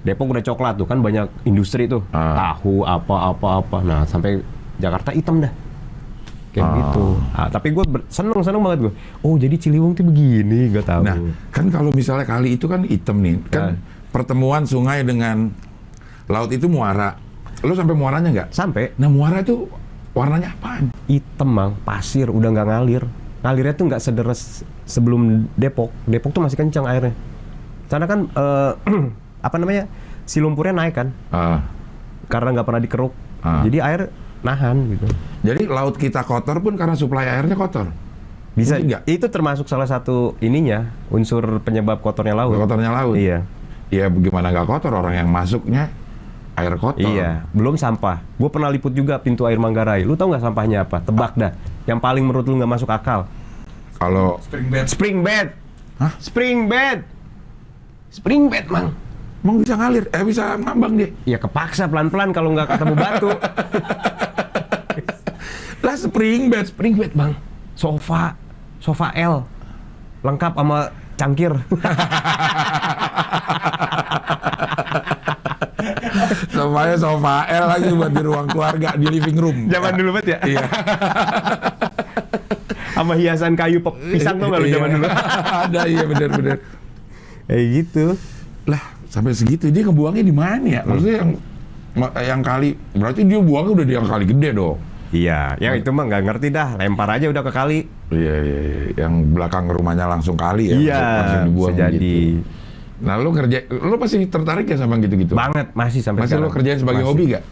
Depok udah coklat tuh, kan banyak industri tuh. Tahu, apa. Nah, sampai Jakarta hitam dah. Kayak gitu. Tapi gue seneng banget gue. Oh, jadi Ciliwung tuh begini, gak tahu. Nah, kan kalau misalnya kali itu kan hitam nih. Kan pertemuan sungai dengan laut itu muara. Lo sampai muaranya nggak? Sampai. Nah, muara itu warnanya apaan? Hitam, Mang. Pasir, udah nggak ngalir. Ngalirnya tuh nggak sederes sebelum Depok. Depok tuh masih kencang airnya. Karena kan, si lumpurnya naik kan. Karena nggak pernah dikeruk. Jadi air nahan gitu. Jadi laut kita kotor pun karena suplai airnya kotor? Bisa nggak? Itu termasuk salah satu unsur penyebab kotornya laut. Kotornya laut? Iya. Ya bagaimana nggak kotor, orang yang masuknya air kotor. Iya, belum sampah. Gue pernah liput juga pintu air Manggarai. Lu tau nggak sampahnya apa? Tebak dah. Yang paling menurut lu nggak masuk akal. Kalau Spring bed. Hah? Spring bed, Mang. Emang bisa ngalir? Bisa ngambang dia? Ya kepaksa pelan-pelan kalau nggak ketemu batu. Lah spring bed, Bang. Sofa L. lengkap sama cangkir. Sofanya sofa L lagi buat di ruang keluarga di living room. Zaman dulu banget ya. Iya. Sama hiasan kayu pisang tuh kalau zaman dulu. Ada, iya benar-benar. Kayak gitu. Lah, sampai segitu dia ngebuangnya di mana ya? Maksudnya yang kali, berarti dia buangnya udah di yang kali gede dong. Iya, yang itu mah nggak ngerti dah. Lempar aja udah ke kali. Iya. Yang belakang rumahnya langsung kali ya. Iya, langsung dibuang bisa jadi. gitu. Nah, lu masih tertarik ya sama gitu-gitu? Banget, masih sampai Masih sekarang. lu kerjain sebagai hobi gak?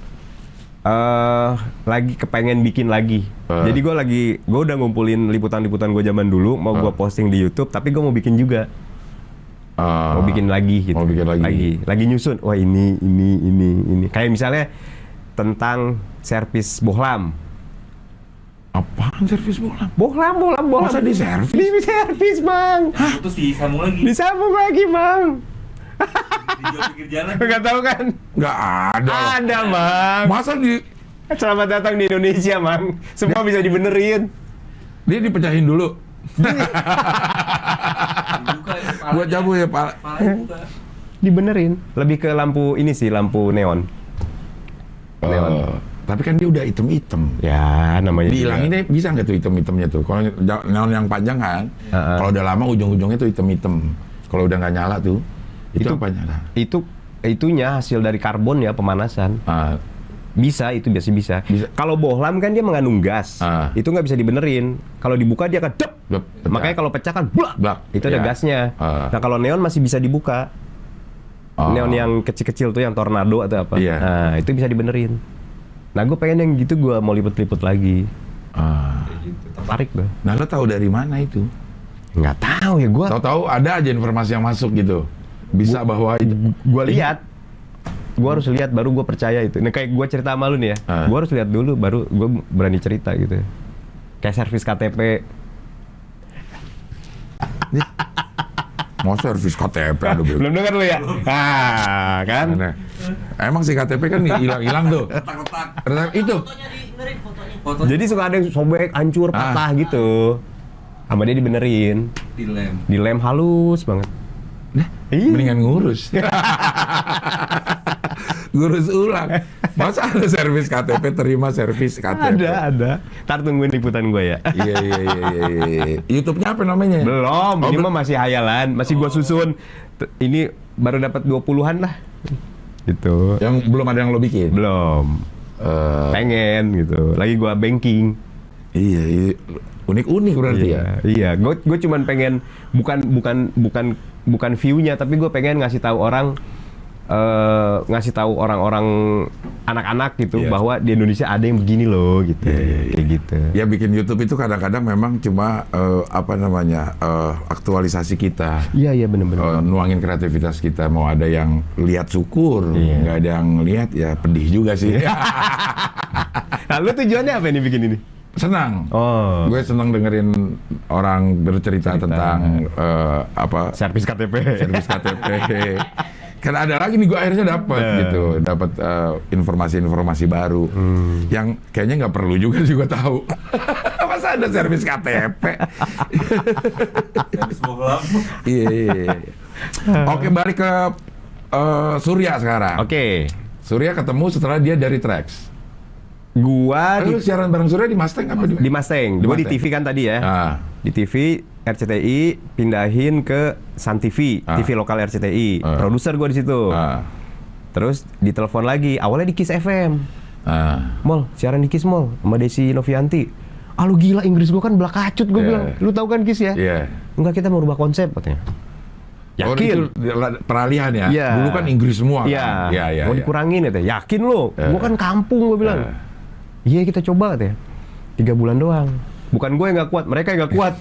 Lagi kepengen bikin lagi. Jadi gue udah ngumpulin liputan-liputan gue zaman dulu, mau gue posting di YouTube, tapi gue mau bikin juga. Mau bikin lagi gitu. Mau bikin lagi. Lagi nyusun. Wah, ini. Kayak misalnya tentang servis bohlam. Apaan servis bohlam? Bohlam. Masa di servis? Di servis, Bang. Terus disambung lagi. Disambung lagi, Bang. Dijual pinggir jalan. Enggak tahu kan? Nggak ada. Ada, Bang. Masa Selamat datang di Indonesia, Bang. Semua bisa dibenerin. dia dipecahin dulu? Dibuka ya, kepalanya. Buat jamu ya, Pak. Kepalanya buka. Dibenerin. Lebih ke lampu ini sih, lampu neon. Tapi kan dia udah hitam-hitam. Ya, namanya Dihilanginnya bisa nggak tuh hitam-hitamnya tuh? Kalau neon yang panjang kan, kalau udah lama ujung-ujungnya tuh hitam-hitam. Kalau udah nggak nyala tuh, itu apanya? Itunya hasil dari karbon ya, pemanasan. Bisa, itu biasa bisa. Kalau bohlam kan dia mengandung gas. Itu nggak bisa dibenerin. Kalau dibuka dia akan dep. Makanya kalau pecah kan blak. Itu ada gasnya. Nah, kalau neon masih bisa dibuka. Neon yang kecil-kecil tuh yang tornado atau apa. Nah, itu bisa dibenerin. Nah, gue pengen yang gitu, gue mau liput-liput lagi. Tertarik gue. Nah, lo tahu dari mana itu? Nggak tahu ya gue. Tahu-tahu ada aja informasi yang masuk gitu. Bisa bahwa Gue lihat. Gue harus lihat baru gue percaya itu. Nah, kayak gue cerita sama lu nih ya. Gue harus lihat dulu baru gue berani cerita gitu. Kayak servis KTP. mau servis KTP ada Belum dengar lu ya? Kan? Nah, emang si KTP kan hilang-hilang tuh. Retak-retak. Itu. Fotonya di fotonya. Foto Jadi suka ada yang sobek, hancur, patah gitu. Sama dia dibenerin. dilem. Dilem halus banget. Mendingan ngurus. Ngurus ulang. Masa ada servis KTP, terima servis KTP? Ada. Ntar tungguin liputan gue ya. Iya. YouTube-nya apa namanya? Belum, ini mah masih hayalan, masih gue susun. Ini baru dapat 20-an lah. Gitu. Yang belum ada yang lo bikin? Belum. Pengen gitu. Lagi gue banking. Iya. Unik-unik berarti ya? Iya. Gue cuman pengen bukan view-nya, tapi gue pengen ngasih tahu orang-orang anak-anak gitu bahwa di Indonesia ada yang begini loh gitu. Kayak gitu. Ya bikin YouTube itu kadang-kadang memang cuma aktualisasi kita. Iya benar-benar. Nuangin kreativitas kita. Mau ada yang lihat syukur, nggak ada yang lihat ya pedih juga sih. Lalu tujuannya apa nih bikin ini? Senang. Gue senang dengerin orang bercerita tentang servis KTP. Servis KTP. Kan ada lagi nih, gue akhirnya dapat informasi-informasi baru yang kayaknya nggak perlu juga tahu. Masa ada servis KTP? Servis bohlam. Iya. Oke, balik ke Surya sekarang. Oke. Surya ketemu setelah dia dari Trax. Gua Lu siaran bareng Surya di Mustang apa di? Di Mustang. Gua di Mustang. TV kan tadi ya. Di TV RCTI pindahin ke Sun TV, TV lokal RCTI. Produser gua di situ. Terus ditelepon lagi. Awalnya di Kiss FM. Mol, siaran di Kiss Mol sama Desi Novianti. Lu gila, Inggris gua kan belakacut, gua bilang. Lu tahu kan Kiss ya? Enggak, kita mau rubah konsep katanya. Yakin? Itu peralihan ya? Iya. Dulu kan Inggris semua kan? Iya. Mau dikurangin ya? Yakin lo? Gua kan kampung, gua bilang. Iya, kita coba katanya. 3 bulan doang. Bukan gue yang nggak kuat, mereka yang nggak kuat.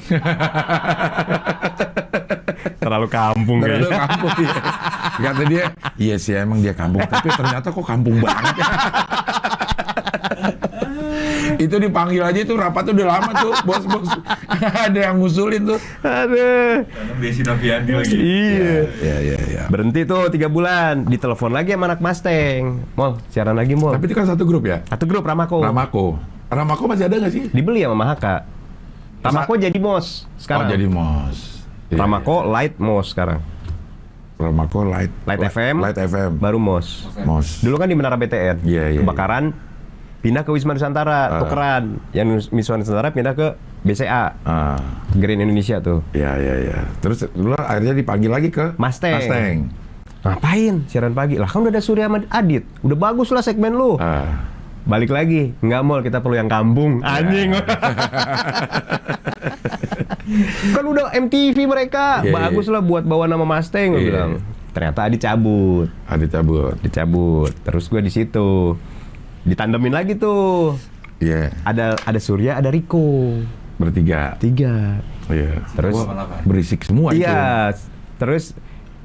Terlalu kampung kayaknya. Terlalu kampung ya. Kata dia, iya sih emang dia kampung, tapi ternyata kok kampung banget. Itu dipanggil aja tuh, rapat tuh udah lama tuh, bos-bos. Ada yang ngusulin tuh. Aduh. Desi Novianti lagi. Iya. Berhenti tuh 3 bulan. Ditelepon lagi sama anak Mustang. Mol, siaran lagi, Mol. Tapi itu kan satu grup ya? Satu grup, Ramako. Ramako masih ada nggak sih? Dibeli sama Mahaka. Ramako jadi MOS sekarang. Oh, jadi MOS. Iya, Ramako Light Mos sekarang. Ramako Light FM. Light FM. Baru Mos. Mos. Dulu kan di Menara BTN. Iya. Kebakaran, pindah ke Wisma Nusantara, tukeran. Yang Wisma Nusantara pindah ke BCA. Green Indonesia tuh. Iya. Terus lu akhirnya dipanggil lagi ke Mustang. Ngapain siaran pagi? Lah kan udah ada Surya sama Adit. Udah bagus lah segmen lu. Balik lagi. Nggak mau, kita perlu yang kampung. Anjing. Kan udah MTV mereka. Bagus lah buat bawa nama Mustang, gue bilang. Ternyata Adit cabut. Dicabut. Terus gue di situ ditandemin lagi tuh. Iya. Ada Surya, ada Riko. Bertiga. 3. Iya. Terus berisik semua itu. Iya. Terus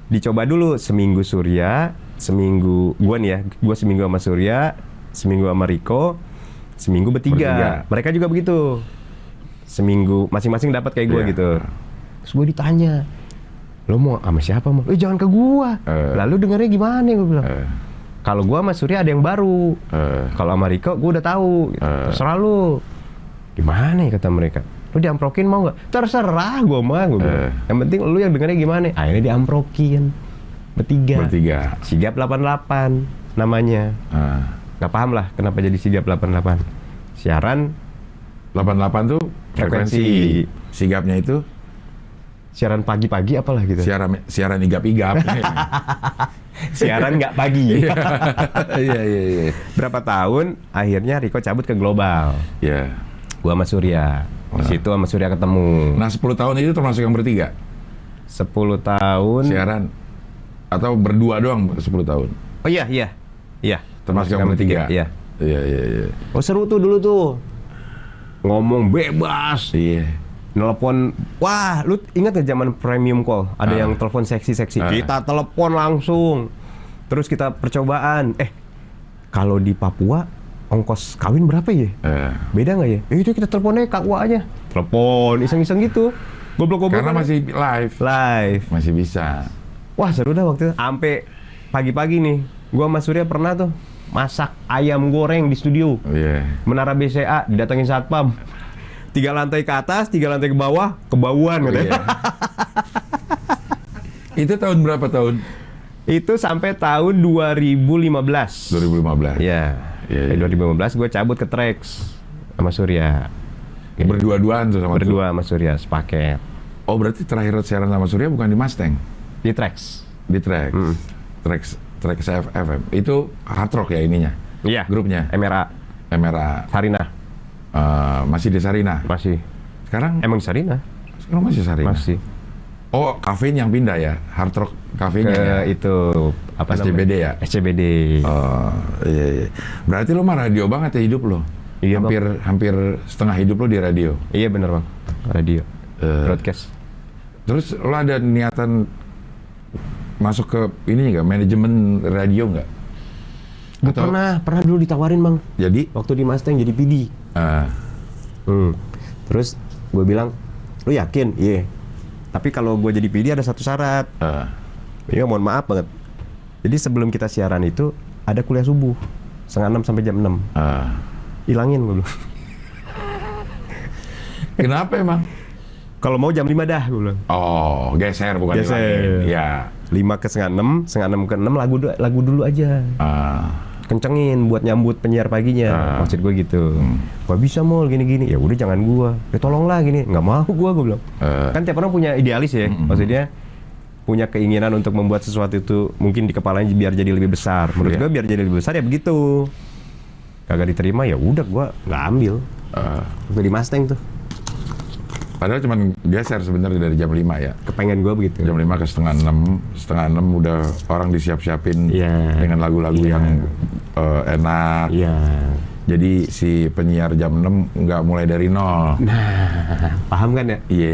dicoba dulu seminggu Surya, seminggu gua nih ya. Gua seminggu sama Surya, seminggu sama Riko, seminggu bertiga. Mereka juga begitu. Seminggu masing-masing dapat kayak gua gitu. Terus gua ditanya, "Lo mau sama siapa, Mau?" Jangan ke gua. Lalu dengarnya gimana, gua bilang. Kalau gua sama Surya ada yang baru. Kalau sama Riko gua udah tahu. Terserah lu. Gimana ya kata mereka? Lu diamprokin mau nggak? Terserah gua mah. Yang penting lu yang dengarnya gimana? Akhirnya diamprokin. Bertiga. Sigap 88 namanya. Nggak paham lah kenapa jadi Sigap 88. Siaran 88 tuh frekuensi. Sigapnya itu siaran pagi-pagi apalah gitu. Siaran igap-igap. Siaran nggak pagi. Iya. Berapa tahun akhirnya Riko cabut ke Global. Iya. Gua sama Surya. Di situ sama Surya ketemu. Nah, 10 tahun itu termasuk yang bertiga? 10 tahun. Siaran? Atau berdua doang 10 tahun? Oh iya. Termasuk yang bertiga? Iya. Iya. Oh seru tuh dulu tuh. Ngomong bebas. Iya. Nelpon, wah lu ingat gak zaman premium call? Ada yang telepon seksi-seksi. Kita telepon langsung. Terus kita percobaan. Kalau di Papua ongkos kawin berapa ya? Beda nggak ya? Itu kita teleponnya KUA aja. Telepon iseng-iseng gitu. Goblok-goblok. Karena masih live. Masih bisa. Wah seru dah waktu itu. Sampai pagi-pagi nih, gua sama Surya pernah tuh masak ayam goreng di studio. Menara BCA didatengin satpam. 3 lantai ke atas, 3 lantai ke bawah, kebauan katanya. Itu tahun berapa tahun? Itu sampai tahun 2015. 2015. Iya. 2015 gue cabut ke Trax sama Surya. Berdua-duaan tuh sama Berdua sama Surya sepaket. Oh, berarti terakhir siaran sama Surya bukan di Mustang? Di Trax. Di Trax. Trax FM. Itu hard rock ya ininya? Iya. Grupnya? MRA. Sarina. Masih di Sarina? Masih. Sekarang? Emang di Sarina? Sekarang masih Sarina? Masih. Oh, kafenya yang pindah ya? Hard rock kafenya ya? Itu apa SCBD namanya? ya? SCBD. Oh, iya. Berarti lo mah radio banget ya hidup lo? Iya, hampir setengah hidup lo di radio? Iya bener Bang, radio. Broadcast. Terus lo ada niatan masuk ke ini nggak? Manajemen radio nggak? Pernah dulu ditawarin Bang. Jadi? Waktu di Mustang jadi PD. Terus gue bilang, lu yakin? Iya. Tapi kalau gue jadi PD ada satu syarat. Iya mohon maaf banget. Jadi sebelum kita siaran itu ada kuliah subuh 5:30 sampai jam 6. Hilangin gue bilang. Kenapa emang? Kalau mau jam 5 dah gue bilang. Oh, geser bukan hilangin. Ya. 5 ke 5:30, 5:30 ke 6 lagu dulu aja. Kencengin buat nyambut penyiar paginya. Maksud gue gitu. Gak bisa Mol gini-gini. Ya udah jangan gua. Ya tolonglah gini. Nggak mau gue bilang. Kan tiap orang punya idealis ya. Maksudnya punya keinginan untuk membuat sesuatu itu mungkin di kepalanya biar jadi lebih besar. Menurut gue biar jadi lebih besar ya begitu. Kagak diterima ya udah gua nggak ambil. Gue di Mustang tuh. Padahal cuman geser sebenarnya dari jam 5 ya. Kepengen gue begitu. Jam 5 ke setengah 6 udah orang disiap-siapin dengan lagu-lagu yang enak. Jadi si penyiar jam 6 nggak mulai dari nol. Nah, paham kan ya? Iya.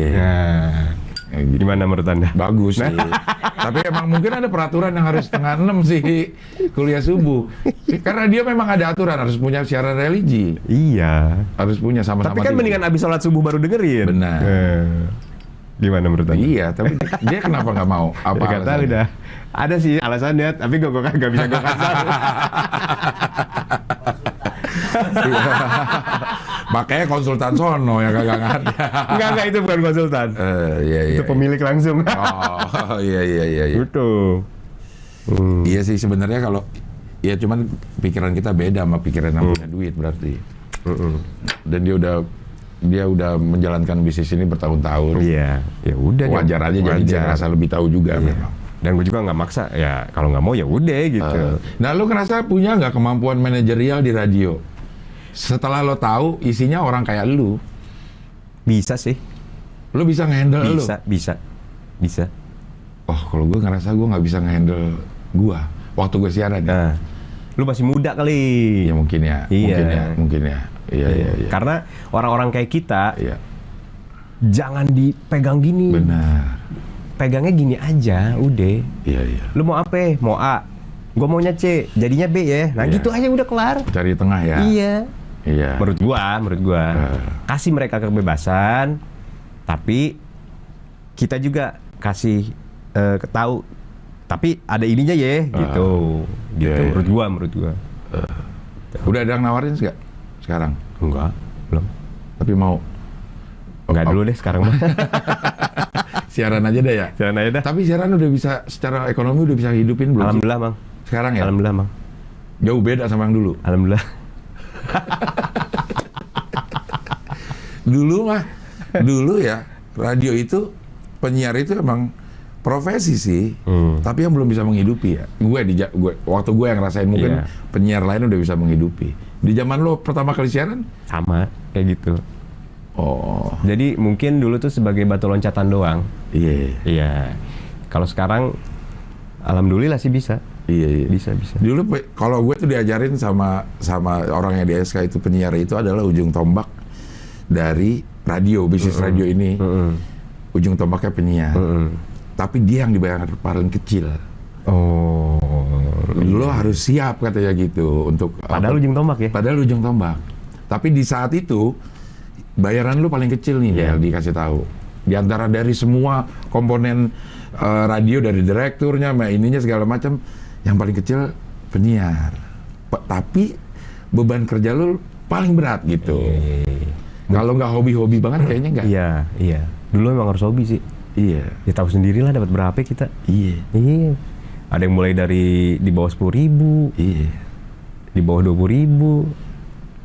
Gitu. Gimana menurut Anda? Bagus sih. Tapi emang mungkin ada peraturan yang harus setengah 6 sih kuliah subuh. Karena dia memang ada aturan harus punya siaran religi. Iya. Harus punya sama-sama. Tapi kan mendingan abis sholat subuh baru dengerin. Benar. Gimana menurut Anda? Iya, tapi dia kenapa nggak mau? Apa ya, alasannya? Udah. Ada sih alasannya, tapi gue kagak bisa gue kasar. Makanya konsultan sono yang kagak ada. Enggak, itu bukan konsultan. Iya. Itu pemilik langsung. Oh, iya. Betul. Iya sih sebenarnya kalau ya cuman pikiran kita beda sama pikiran yang punya duit berarti. Dan dia udah menjalankan bisnis ini bertahun-tahun. Iya, ya udah. Wajar aja jadi dia ngerasa lebih tahu juga memang. Dan gue juga nggak maksa, ya kalau nggak mau ya udah gitu. Nah, lu ngerasa punya nggak kemampuan manajerial di radio? Setelah lo tahu isinya orang kayak lu, Bisa sih, lu bisa nge-handle lu? bisa. Oh, kalau gue ngerasa gue nggak bisa nge-handle waktu gue siaran. Nah, lu masih muda kali. Ya mungkin ya. Iya. Karena orang-orang kayak kita, Iya. jangan dipegang gini. Benar. Pegangnya gini aja, udah. Iya. Lu mau apa? Mau A. Gue maunya C, jadinya B ya. Nah Iya. gitu aja udah kelar. Cari tengah ya. Iya. Menurut gua. Kasih mereka kebebasan, tapi kita juga kasih tahu. Tapi ada ininya ya, gitu. Iya. Menurut gua. Udah ada yang nawarin nggak sekarang? Enggak, belum. Tapi mau Enggak dulu deh sekarang mah. siaran aja deh ya. Jalan aja dah. Tapi siaran udah bisa secara ekonomi udah bisa hidupin belum? sih? Alhamdulillah, Mang. Sekarang ya? Alhamdulillah, Mang. Jauh beda sama yang dulu. Alhamdulillah. Dulu ya radio itu penyiar itu emang profesi sih, tapi yang belum bisa menghidupi ya. Waktu gue yang ngerasain mungkin Iya. penyiar lain udah bisa menghidupi. Di zaman lo pertama kali siaran? Sama kayak gitu. Oh, Jadi mungkin dulu tuh sebagai batu loncatan doang. iya. Iya. Kalau sekarang alhamdulillah sih bisa. Iya. Bisa. Dulu kalau gue tuh diajarin sama orang yang di SK itu penyiar itu adalah ujung tombak dari radio, bisnis radio ini. Ujung tombaknya penyiar. Tapi dia yang dibayar paling kecil. Oh. Lo harus siap katanya gitu untuk Padahal ujung tombak ya. Padahal ujung tombak. Tapi di saat itu bayaran lu paling kecil nih, Del, dikasih tahu. Di antara dari semua komponen radio, dari direkturnya, ininya segala macam, yang paling kecil penyiar. Tapi beban kerja lu paling berat gitu. Kalau nggak hobi-hobi banget kayaknya nggak. Iya. Dulu emang harus hobi sih. Iya. Ya tahu sendirilah dapat berapa kita. Iya. Ada yang mulai dari di bawah 10.000, Iya. di bawah 20.000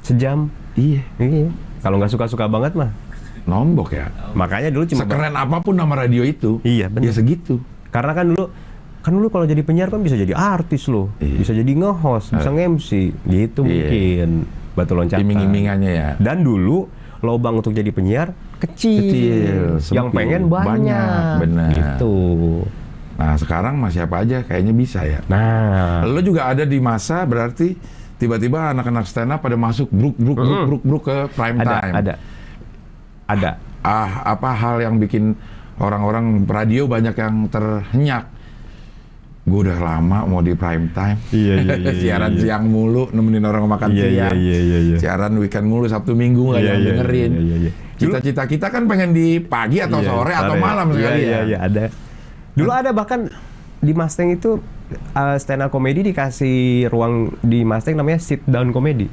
sejam. Iya. Kalau nggak suka-suka banget mah. Nombok ya. Makanya dulu cuma Sekeren apapun nama radio itu. Iya, benar. Ya segitu. karena kan dulu kalau jadi penyiar kan bisa jadi artis loh, bisa jadi nge-host, bisa nge-MC, gitu mungkin batu loncatan. Iming-imingannya ya. Dan dulu lobang untuk jadi penyiar kecil, yang sempit. pengen banyak, bener. gitu. Nah sekarang masih apa aja kayaknya bisa ya. Nah, Lo juga ada di masa berarti tiba-tiba anak-anak stand up pada masuk bruk ke prime time. ada. Apa hal yang bikin orang-orang radio banyak yang terhenyak? Gue udah lama mau di prime time. Iya. Siaran siang mulu nemenin orang makan siang. Iya. Siaran weekend mulu, Sabtu Minggu nggak yang dengerin. Iya. Cita-cita kita kan pengen di pagi atau sore atau malam sekali ya. Iya, ada. Dulu ada bahkan di Mustang itu stand up comedy dikasih ruang di Mustang namanya sit down comedy.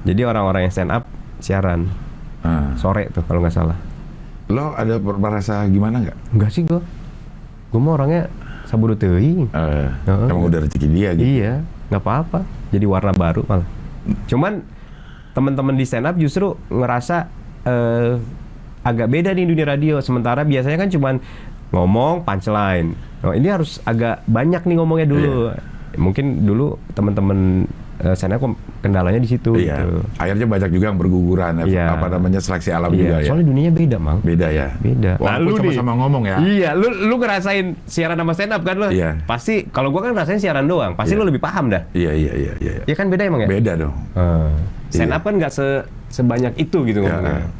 Jadi orang-orang yang stand up siaran sore tuh kalau nggak salah. Lo ada merasa gimana nggak? Enggak sih gue mah orangnya sabodo teuing. Emang udah rezeki dia gitu. Iya, nggak apa-apa. Jadi warna baru malah. Cuman teman-teman di stand up justru ngerasa agak beda nih dunia radio. Sementara biasanya kan cuman ngomong punchline. Oh, ini harus agak banyak nih ngomongnya dulu. Mungkin dulu teman-teman stand up kendalanya di situ. Iya. Gitu. Akhirnya banyak juga yang berguguran, apa namanya seleksi alam juga ya. Soalnya dunianya beda, Mang. Beda ya. Beda. Walaupun sama-sama ngomong ya. Iya, lu ngerasain siaran sama stand up kan lo? Iya. Pasti kalau gua kan ngerasain siaran doang, pasti lu lebih paham dah. Iya. Ya kan beda emang ya? Beda dong. Stand up kan nggak sebanyak itu gitu ngomongnya.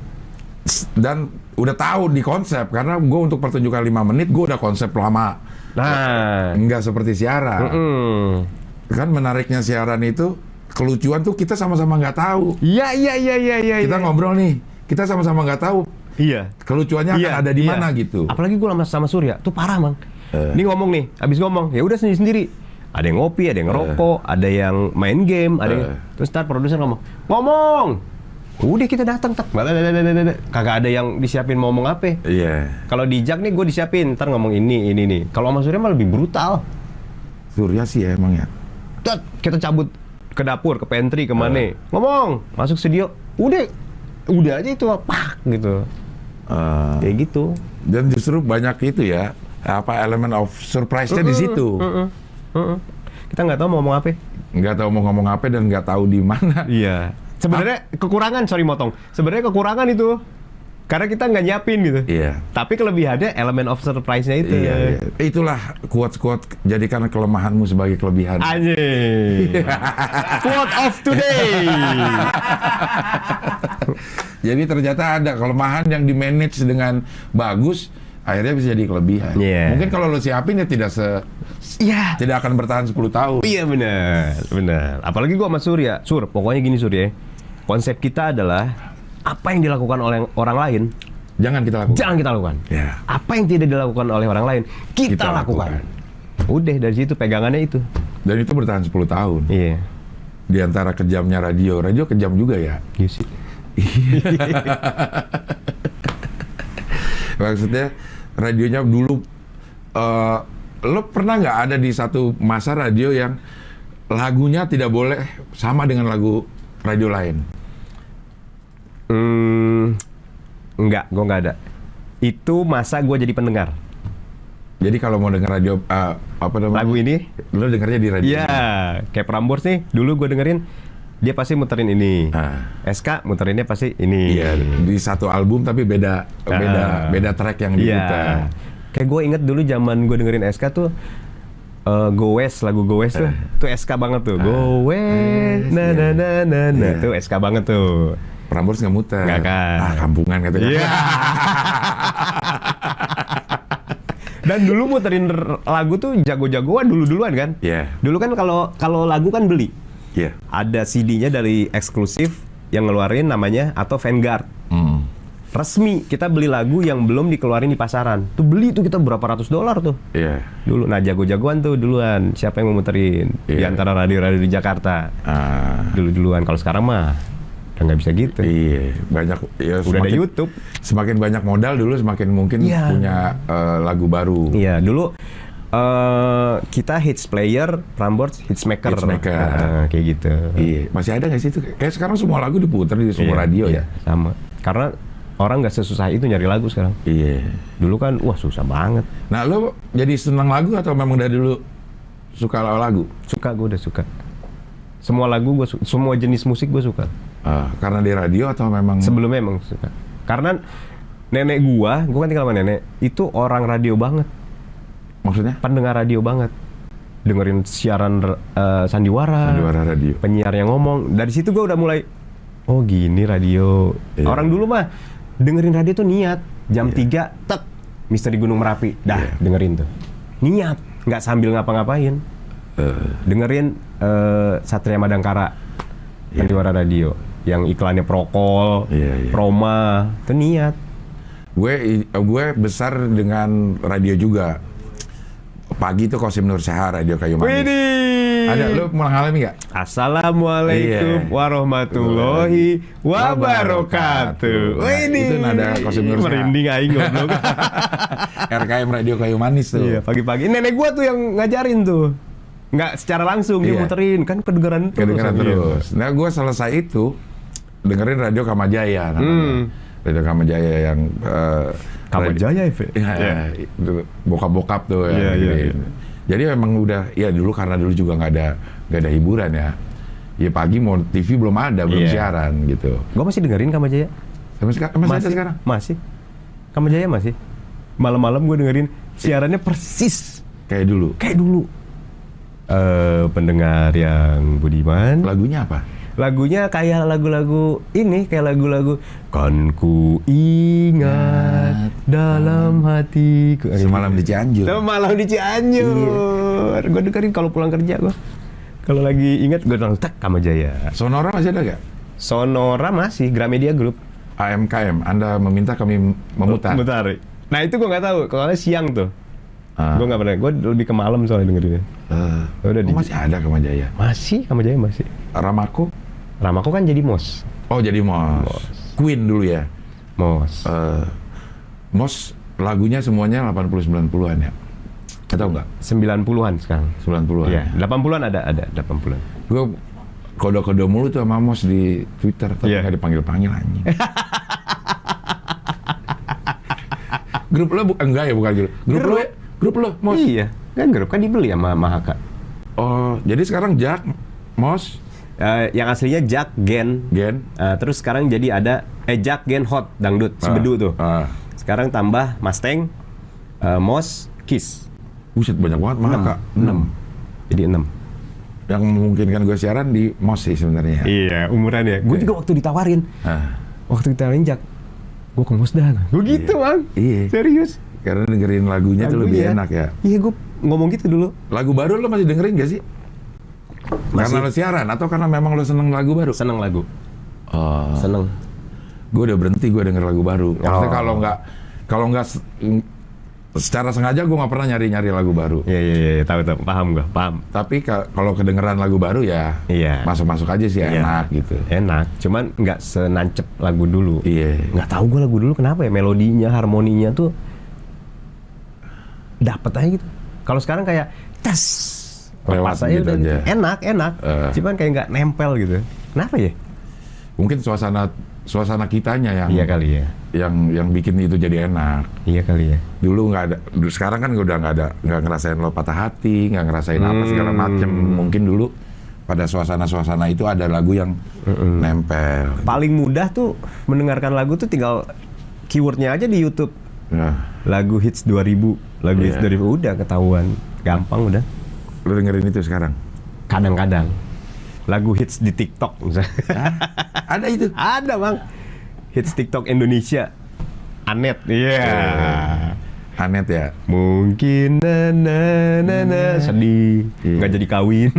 Dan udah tahu di konsep, karena gue untuk pertunjukan 5 menit gue udah konsep lama. Nah, Nggak seperti siaran. Kan menariknya siaran itu kelucuan tuh kita sama-sama nggak tahu. Iya. Kita ngobrol nih, kita sama-sama nggak tahu. Iya. Kelucuannya akan ada di mana gitu. Apalagi gue sama Surya, tuh parah, Mang. Ini ngomong nih, abis ngomong, ya udah sendiri-sendiri. Ada yang ngopi, ada yang ngerokok, ada yang main game, ada yang... Terus ntar produser ngomong, Udah kita datang tak. Kagak ada yang disiapin mau ngomong apa. Iya. Kalau di Jak nih gue disiapin, ntar ngomong ini nih. Kalau sama Surya mah lebih brutal. Surya sih ya emang ya. Tet, kita cabut ke dapur, ke pantry, kemana? Ngomong, masuk studio. Udah aja itu pak gitu. Kayak gitu. Dan justru banyak itu ya, apa elemen of surprise-nya di situ. Kita nggak tahu mau ngomong apa. Nggak tahu mau ngomong apa dan nggak tahu di mana. Iya. Sebenarnya kekurangan, sorry motong. Sebenarnya kekurangan itu. Karena kita nggak nyiapin gitu. Iya. Tapi kelebihannya elemen of surprise-nya itu. Iya. Itulah quote-quote, jadikan kelemahanmu sebagai kelebihan. Anjing. Quote of today. Jadi ternyata ada kelemahan yang di-manage dengan bagus, akhirnya bisa jadi kelebihan. Iya. Mungkin kalau lo siapin ya tidak akan bertahan 10 tahun. Iya benar. Apalagi gua sama Surya. Pokoknya gini Surya. Konsep kita adalah apa yang dilakukan oleh orang lain Jangan kita lakukan. Ya. Apa yang tidak dilakukan oleh orang lain kita lakukan. Udah dari situ pegangannya itu. Dan itu bertahan 10 tahun. Iya. Di antara kejamnya radio kejam juga ya. Iya sih. Maksudnya radionya dulu lo pernah nggak ada di satu masa radio yang lagunya tidak boleh sama dengan lagu radio lain? Enggak, gue nggak ada. Itu masa gue jadi pendengar. Jadi kalau mau denger radio apa namanya? Lagu ini, lo dengernya di radio. iya, kayak Prambors nih. Dulu gue dengerin, dia pasti muterin ini. SK muterinnya pasti ini. Iya, di satu album tapi beda track yang diputar. Kayak gue inget dulu zaman gue dengerin SK tuh Go West, lagu Go West tuh SK banget tuh. Go West, tuh SK banget tuh. Prambors nggak muter. Nggak kan. Kampungan katanya. Iya. Dan dulu muterin lagu tuh jago-jagoan duluan kan. Iya. Dulu kan kalau lagu kan beli. Iya. Ada CD-nya dari eksklusif yang ngeluarin namanya atau Vanguard. Resmi kita beli lagu yang belum dikeluarin di pasaran. Tuh beli tuh kita berapa ratus dolar tuh. Iya. Dulu, nah jago-jagoan tuh duluan. Siapa yang mau muterin di antara radio-radio di Jakarta? Duluan. Kalau sekarang mah udah nggak bisa gitu. Iya, banyak. Ya, Udah ada YouTube. Semakin banyak modal dulu, semakin mungkin punya lagu baru. Iya, dulu kita hits player, Prambors hits maker. Kayak gitu. Iya, masih ada nggak sih itu? Kayak sekarang semua lagu diputar di semua radio ya. Sama. Karena orang nggak sesusah itu nyari lagu sekarang. Iya. Dulu kan, wah susah banget. Nah, lo jadi senang lagu atau memang dari dulu suka lagu? Suka, gue udah suka. Semua lagu gue suka, semua jenis musik gue suka. Karena di radio atau memang? Sebelumnya emang suka. Karena nenek gue kan tinggal sama nenek, itu orang radio banget. Maksudnya? Pendengar radio banget. Dengerin siaran sandiwara radio. Penyiar yang ngomong. Dari situ gue udah mulai, oh gini radio. Iya. Orang dulu mah dengerin radio tuh niat. Jam 3, tek, Misteri Gunung Merapi. Dah, dengerin tuh. Niat, nggak sambil ngapa-ngapain. Dengerin Satria Madangkara, sandiwara radio. Yang iklannya Prokol, Proma, itu niat. Gue besar dengan radio juga. Pagi tuh Qasim Nur Syahar, radio Kayu Manis. Widih. Ada, lu mau ngalami nggak? Assalamualaikum warahmatullahi wabarakatuh. Widih. Itu nada Qasim Nur Syahar. Merinding aing goblok. RKM Radio Kayu Manis tuh. Iya, pagi-pagi. Nenek gua tuh yang ngajarin tuh. Nggak secara langsung, dia muterin. Kan kedengeran terus. Nah, gue selesai itu dengerin Radio Kamajaya namanya. Radio Kamajaya yang Kamajaya itu bokap-bokap tuh ya. Jadi memang udah, ya dulu karena dulu juga nggak ada hiburan ya. Ya pagi mau TV belum ada, belum siaran gitu. Gua masih dengerin Kamajaya. Masih ada sekarang? Masih. Kamajaya masih. Malam-malam gue dengerin siarannya persis kayak dulu. Pendengar yang budiman. Lagunya apa? Lagunya kayak lagu-lagu ini, kayak lagu-lagu Kan ku ingat dalam hatiku. Semalam di Cianjur. Semalam di Cianjur. Gue dengerin kalau pulang kerja gue. Kalau lagi ingat gue langsung tek Kamajaya. Sonora masih ada gak? Sonora masih, Gramedia Group. AMKM, Anda meminta kami memutar. Nah itu gue nggak tahu, kalau siang tuh. Gue nggak pernah, gue lebih ke malam soalnya dengerinnya. Masih ada Kamajaya? Kamajaya masih. Ramako Ramako kan jadi MOS. Oh jadi Mos. Queen dulu ya. Mos. Mos lagunya semuanya 80-90-an ya. Tahu nggak? 90-an sekarang. 90-an. Iya, 80-an ada 80-an. Gue kode-kode mulu tuh sama Mos di Twitter, tapi Iya. nggak dipanggil-panggil anjing. Grup lo enggak ya, bukan grup. Grup lo ya? Grup lo, Mos. Iya, kan grup kan dibeli sama Mahaka. Oh, jadi sekarang Jack, Mos, Yang aslinya Jack Gen. Gen. Terus sekarang jadi ada Jack Gen Hot dangdut si Bedu tuh. Sekarang tambah Mustang, Mos, Kiss. Buset banyak banget Mahaka. 6. Jadi 6. Yang memungkinkan gue siaran di Mos sih sebenarnya. Iya, umuran ya. Gue juga waktu ditawarin. Waktu ditawarin Jack, gue ke Mos dah. Gue gitu, Bang. Iya. Serius. Karena dengerin lagunya tuh lebih Lagunya. enak ya. Iya, gue ngomong gitu dulu. Lagu baru lo masih dengerin gak sih? Masih. Karena lo siaran atau karena memang lo seneng lagu baru? Seneng lagu. Oh. Seneng. Gue udah berhenti gue denger lagu baru. Maksudnya Oh. kalau nggak secara sengaja gue nggak pernah nyari lagu baru. Iya, tahu, paham gue, paham. Tapi kalau kedengeran lagu baru ya Iya. masuk aja sih Iya. enak gitu. Enak, cuman nggak senancep lagu dulu. Iya. Nggak tahu gue lagu dulu kenapa ya, melodinya, harmoninya tuh dapet aja gitu. Kalau sekarang kayak tes, Lewat lepas aja gitu udah. aja. Enak. Cuman kayak nggak nempel gitu. Kenapa ya? Mungkin suasana kitanya yang Iya kali ya. yang bikin itu jadi enak. Iya kali ya. Dulu nggak ada, sekarang kan udah nggak ngerasain lo patah hati, nggak ngerasain apa segala macem. Mungkin dulu pada suasana itu ada lagu yang nempel. Paling mudah tuh mendengarkan lagu tuh tinggal keywordnya aja di YouTube. Nah, Lagu hits 2000, lagu hits Iya. 2000 udah ketahuan, gampang udah. lo dengerin itu sekarang? Kadang-kadang lagu hits di TikTok misalnya. Ada itu? Ada bang, hits TikTok Indonesia, Anet, iya. Anet ya? Mungkin na sedih, Iya. nggak jadi kawin.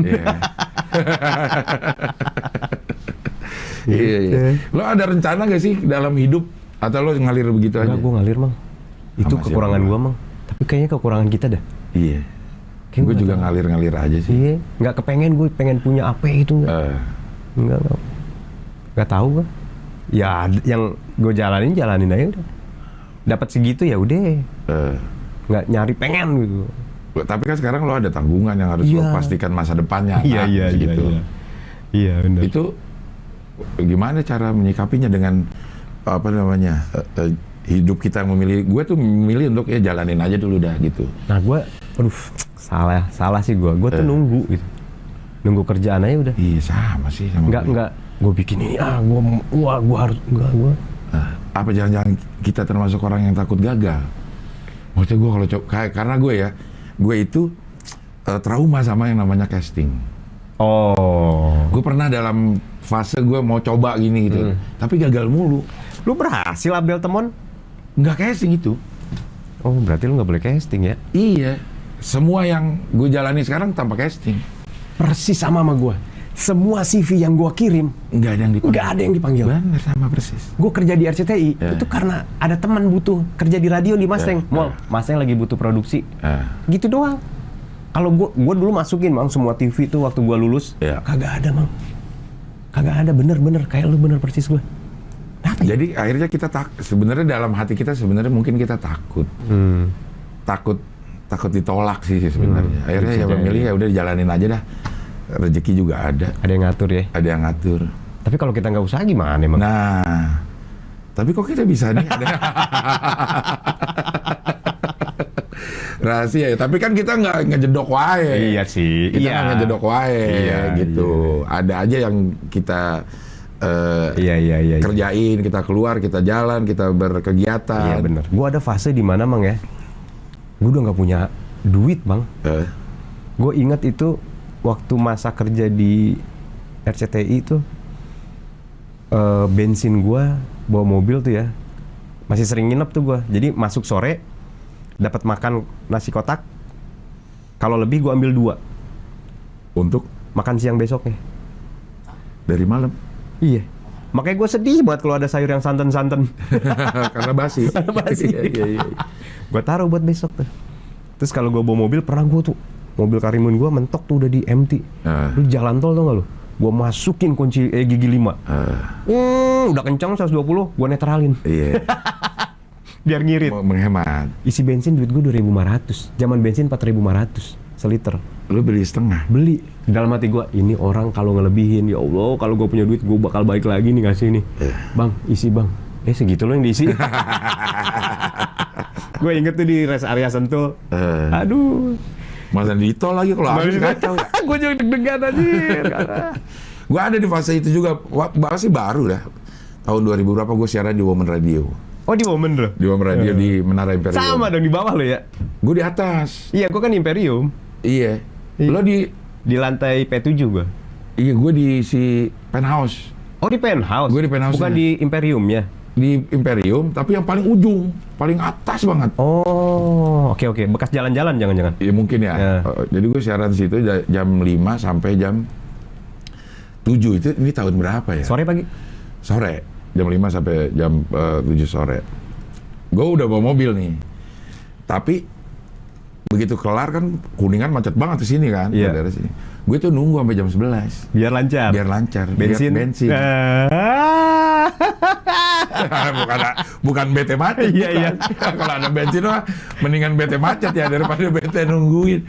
Iya. Iya. Lo ada rencana gak sih dalam hidup? Atau lo ngalir begitu aja? Enggak, gue ngalir mang. Itu Sama kekurangan siapa? gue mang. Tapi kayaknya kekurangan kita dah. Iya. Kayak Gue nggak juga tahu. ngalir-ngalir aja sih. Iya, nggak kepengen gue pengen punya apa itu nggak. Nggak tahu gue. Ya yang gue jalanin aja udah. Dapat segitu ya udah. Nggak nyari pengen gitu. Tapi kan sekarang lo ada tanggungan yang harus lo Iya. pastikan masa depannya. Iya, gitu. Iya benar. Itu gimana cara menyikapinya dengan apa namanya hidup kita yang memilih? Gue tuh memilih untuk ya jalanin aja dulu dah gitu. Nah gue, aduh salah sih gue. Gue tuh nunggu gitu. Nunggu kerjaan aja udah. Iya sama sih sama gue. Enggak. Gue bikin ini gue harus gue. Apa jangan-jangan kita termasuk orang yang takut gagal? Maksudnya gue kalau karena gue itu trauma sama yang namanya casting. Oh. Gue pernah dalam fase gue mau coba gini gitu, tapi gagal mulu. Lu berhasil Abel Temon? Nggak casting itu. Oh berarti lu nggak boleh casting ya? Iya. Semua yang gue jalani sekarang tanpa casting. Persis sama gue. Semua CV yang gue kirim Nggak ada yang dipanggil. nggak ada yang dipanggil. Bener sama persis. Gue kerja di RCTI Ya. itu karena ada teman butuh kerja di radio di Mustang. Mall, Mustang lagi butuh produksi. Gitu doang. Kalau gue dulu masukin mang semua TV tuh waktu gue lulus, Ya. kagak ada mang. Kagak ada bener kayak lu bener persis gue. Kenapa ya? Jadi akhirnya kita sebenarnya dalam hati kita sebenarnya mungkin kita takut. Takut ditolak sih sebenarnya. Akhirnya ya Bisa memilih jadi. ya udah jalanin aja dah. Rezeki juga ada. Ada yang ngatur ya. Ada yang ngatur. Tapi kalau kita nggak usaha gimana emang? Nah, tapi kok kita bisa nih? Rahasia ya. Tapi kan kita nggak ngejedok wae. Iya sih. Kita nggak ngejedok wae Iya, gitu. Ada aja yang kita Iya. kerjain, kita keluar, kita jalan, kita berkegiatan. Iya bener. Gue ada fase di mana mang ya. Gue udah nggak punya duit bang. Gue ingat itu waktu masa kerja di RCTI itu bensin gue bawa mobil tuh ya masih sering nginep tuh gue. Jadi masuk sore dapat makan nasi kotak. Kalau lebih gue ambil 2 Untuk makan siang besoknya. dari malam. Iya. Makanya gue sedih banget kalau ada sayur yang santan-santan. Karena basi. Basi. Iya. Gue taruh buat besok tuh. Terus kalau gue bawa mobil, pernah gue tuh mobil Karimun gue mentok tuh udah di empty. Lu jalan tol tau gak lu? gue masukin kunci gigi 5. Udah kencang 120, gue netralin. Iya. Biar ngirit. Menghemat. Isi bensin duit gue 2.500. Zaman bensin 4.500 seliter. Lu beli setengah. Beli. Dalam hati gue, ini orang kalau ngelebihin, ya Allah, kalau gue punya duit gue bakal balik lagi nih ngasih nih. Bang, isi bang. Segitu loh yang diisi. Gue inget tuh di rest area Sentul. Aduh. Masa di tol lagi kalau habis kacau ya. Gue juga deg-degan anjir. Gue ada di fase itu juga. Masih baru dah. Tahun 2000 berapa gue siaran di Woman Radio. Oh, di Woman loh? Di Woman Radio di Menara Imperium. Sama dong, di bawah lo ya? Gue di atas. Iya, gue kan Imperium. Iya. Lo di lantai P7 gue. Iya, gue di si penthouse. Oh, di penthouse? Gue di penthouse. Bukan di Imperium ya? Di Imperium, tapi yang paling ujung, paling atas banget. Oh, oke. Bekas jalan-jalan jangan-jangan? Iya mungkin ya. Jadi gue siaran situ jam 5 sampai jam 7. Itu ini tahun berapa ya? Sore pagi? Sore. Jam 5 sampai jam 7 sore. Gue udah bawa mobil nih. Tapi begitu kelar kan Kuningan macet banget di sini kan. Iya. Dari sini. Gue tuh nunggu sampai jam 11. Biar lancar. Biar lancar. Bensin. Bensin. bukan bete macet. Iya. Kalau ada bensin mah mendingan bete macet ya daripada bete nungguin.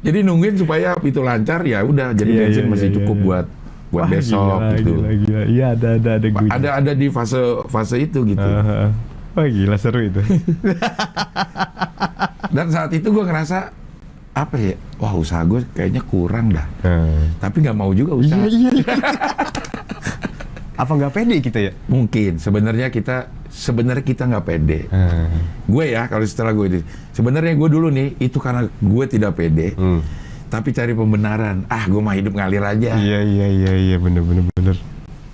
Jadi nungguin supaya itu lancar ya udah. Jadi bensin masih cukup buat besok gitu. Gila. Iya ada gue. Ada di fase itu gitu. Wah gila seru itu. Dan saat itu gue ngerasa apa ya? Wah usaha gue kayaknya kurang dah. Tapi nggak mau juga usaha. Iya. Apa nggak pede kita ya? Mungkin sebenarnya kita nggak pede. Gue ya kalau setelah gue ini sebenarnya gue dulu nih itu karena gue tidak pede. Tapi cari pembenaran. Gue mah hidup ngalir aja. Iya bener.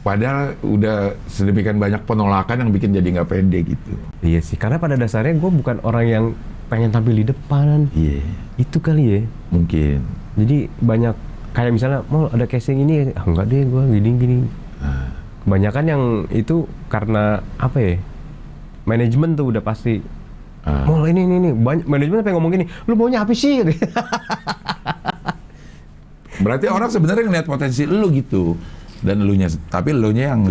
Padahal udah sedemikian banyak penolakan yang bikin jadi nggak pede gitu. Iya sih, karena pada dasarnya gue bukan orang yang pengen tampil di depan. Iya. Itu kali ya. Mungkin. Jadi banyak kayak misalnya mau ada casing ini, enggak deh gue gini. Kebanyakan yang itu karena apa ya? Manajemen tuh udah pasti. Mau ini banyak manajemen pengen ngomong gini, lu maunya apa sih? Berarti orang sebenarnya ngeliat potensi lu gitu. Dan elunya, tapi elunya yang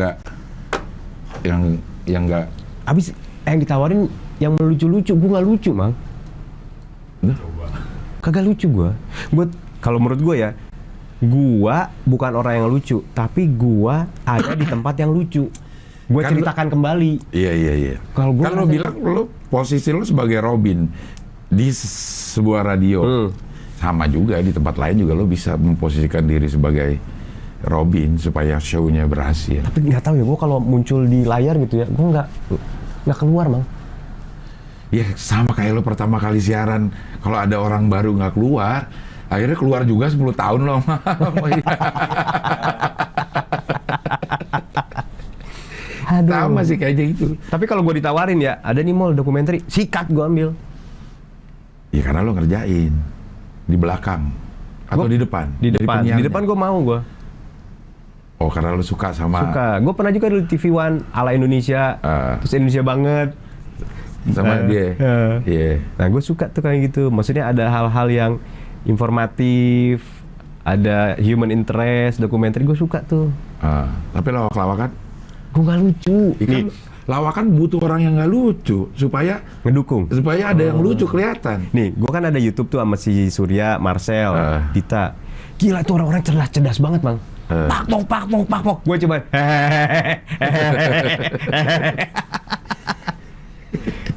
enggak Abis yang ditawarin yang lucu-lucu, gue nggak lucu, Mang. Kagak lucu gue. Kalau menurut gue ya, gue bukan orang yang lucu, tapi gue ada di tempat yang lucu. Gue kan ceritakan kembali. Iya. Kalau gue kan lo bilang lo posisi lo sebagai Robin di sebuah radio, sama juga di tempat lain juga lo bisa memposisikan diri sebagai Robin supaya show-nya berhasil. Tapi nggak tahu ya, gue kalau muncul di layar gitu ya, gue nggak keluar, Mang. Ya sama kayak lo pertama kali siaran, kalau ada orang baru nggak keluar, akhirnya keluar juga 10 tahun lo. Sama sih kayaknya itu. Tapi kalau gue ditawarin ya, ada nih mall dokumenter, sikat gue ambil. Ya karena lo ngerjain di belakang atau di depan. Di depan gue mau gue. Oh karena lo suka sama. Suka. Gue pernah juga di TV One ala Indonesia, terus Indonesia banget. Sama dia. Yeah. Nah gue suka tuh kayak gitu. Maksudnya ada hal-hal yang informatif, ada human interest, dokumenter, gue suka tuh. Tapi lawak-lawakan? Gue nggak lucu. Nih, lawakan butuh orang yang nggak lucu supaya ngedukung, supaya ada yang lucu kelihatan. Nih, gue kan ada YouTube tuh sama si Surya, Marcel, Dita. Gila itu orang-orang cerdas banget, Bang. Pak pok. Gue coba.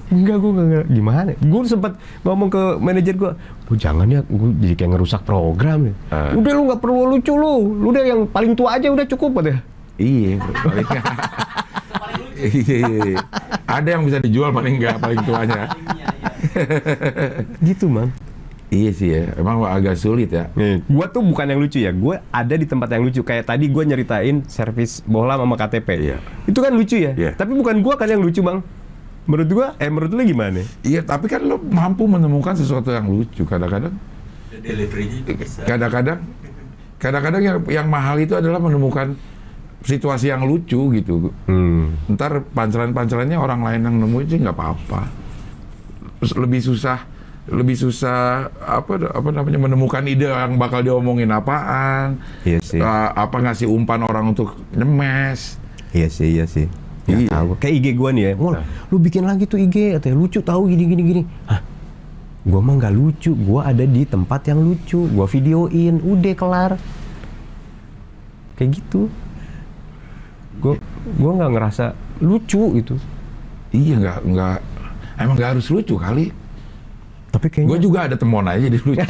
Enggak. Gimana? Gue sempet ngomong ke manajer gue, jangan ya, gue jadi kayak ngerusak program ya. Udah lu nggak perlu lucu lu udah yang paling tua aja udah cukup katanya. Iya. Iya. Ada yang bisa dijual paling tuanya. Gitu, Mang. Iya sih ya, emang agak sulit ya. Nih, gua tuh bukan yang lucu ya, gua ada di tempat yang lucu. Kayak tadi gua nyeritain servis bohlam sama KTP. Iya. Itu kan lucu ya. Iya. Tapi bukan gua kan yang lucu, Bang. Menurut gua, menurut lu gimana? Iya, tapi kan lo mampu menemukan sesuatu yang lucu kadang-kadang. Delivery bisa. Kadang-kadang yang mahal itu adalah menemukan situasi yang lucu gitu. Ntar pancelan-pancelannya orang lain yang nemuin sih nggak apa-apa. Lebih susah lebih susah apa namanya menemukan ide yang bakal diomongin apaan. Iya sih. Apa ngasih umpan orang untuk nyemes. Iya sih. Iya. Tahu. Kayak IG gua nih ya. Lu bikin lagi tuh IG, katanya lucu tahu gini. Hah? Gua mah nggak lucu, gua ada di tempat yang lucu, gua videoin, udah kelar. Kayak gitu. Gua nggak ngerasa lucu gitu. Iya, nggak emang nggak harus lucu kali. Tapi kayaknya Gue juga ada temuan aja di lucu.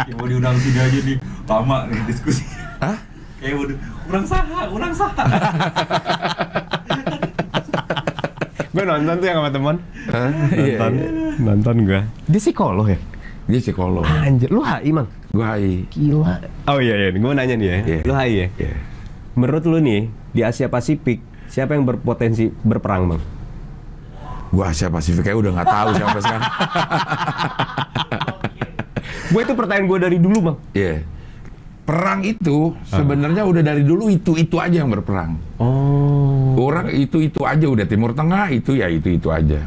Ya mau diundang sini aja nih, lama nih diskusi. Hah? Kayak waduh, kurang saha. gue nonton tuh yang sama teman. Iya. Nonton gue. Dia psikolog ya? Dia psikolog. Anjir, lu HI, Mang? Gue HI. Gila. Oh iya, gue nanya nih ya. Iya. Lu HI ya? Iya. Menurut lu nih, di Asia Pasifik, siapa yang berpotensi berperang, Bang? Gue Asia Pasifik kayak udah nggak tahu siapa sekarang. Gue itu pertanyaan gue dari dulu, Bang. Iya. Perang itu sebenarnya udah dari dulu itu aja yang berperang. Oh. Orang itu aja udah Timur Tengah itu aja.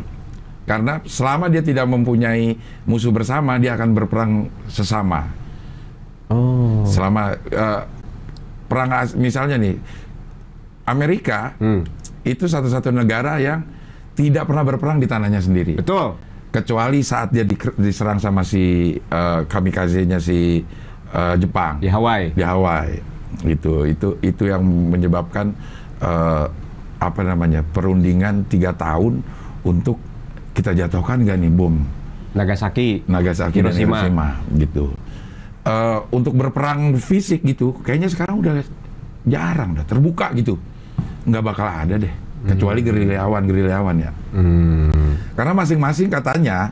Karena selama dia tidak mempunyai musuh bersama, dia akan berperang sesama. Oh. Selama misalnya nih Amerika itu satu-satu negara yang tidak pernah berperang di tanahnya sendiri. Betul. Kecuali saat dia diserang sama si kamikaze-nya si Jepang Di Hawaii. di Hawaii. Itu yang menyebabkan apa namanya perundingan 3 tahun untuk kita jatuhkan nggak nih bom Nagasaki dan Hiroshima gitu. Untuk berperang fisik gitu kayaknya sekarang udah jarang, udah terbuka gitu, nggak bakal ada deh kecuali gerilyawan ya. Karena masing-masing katanya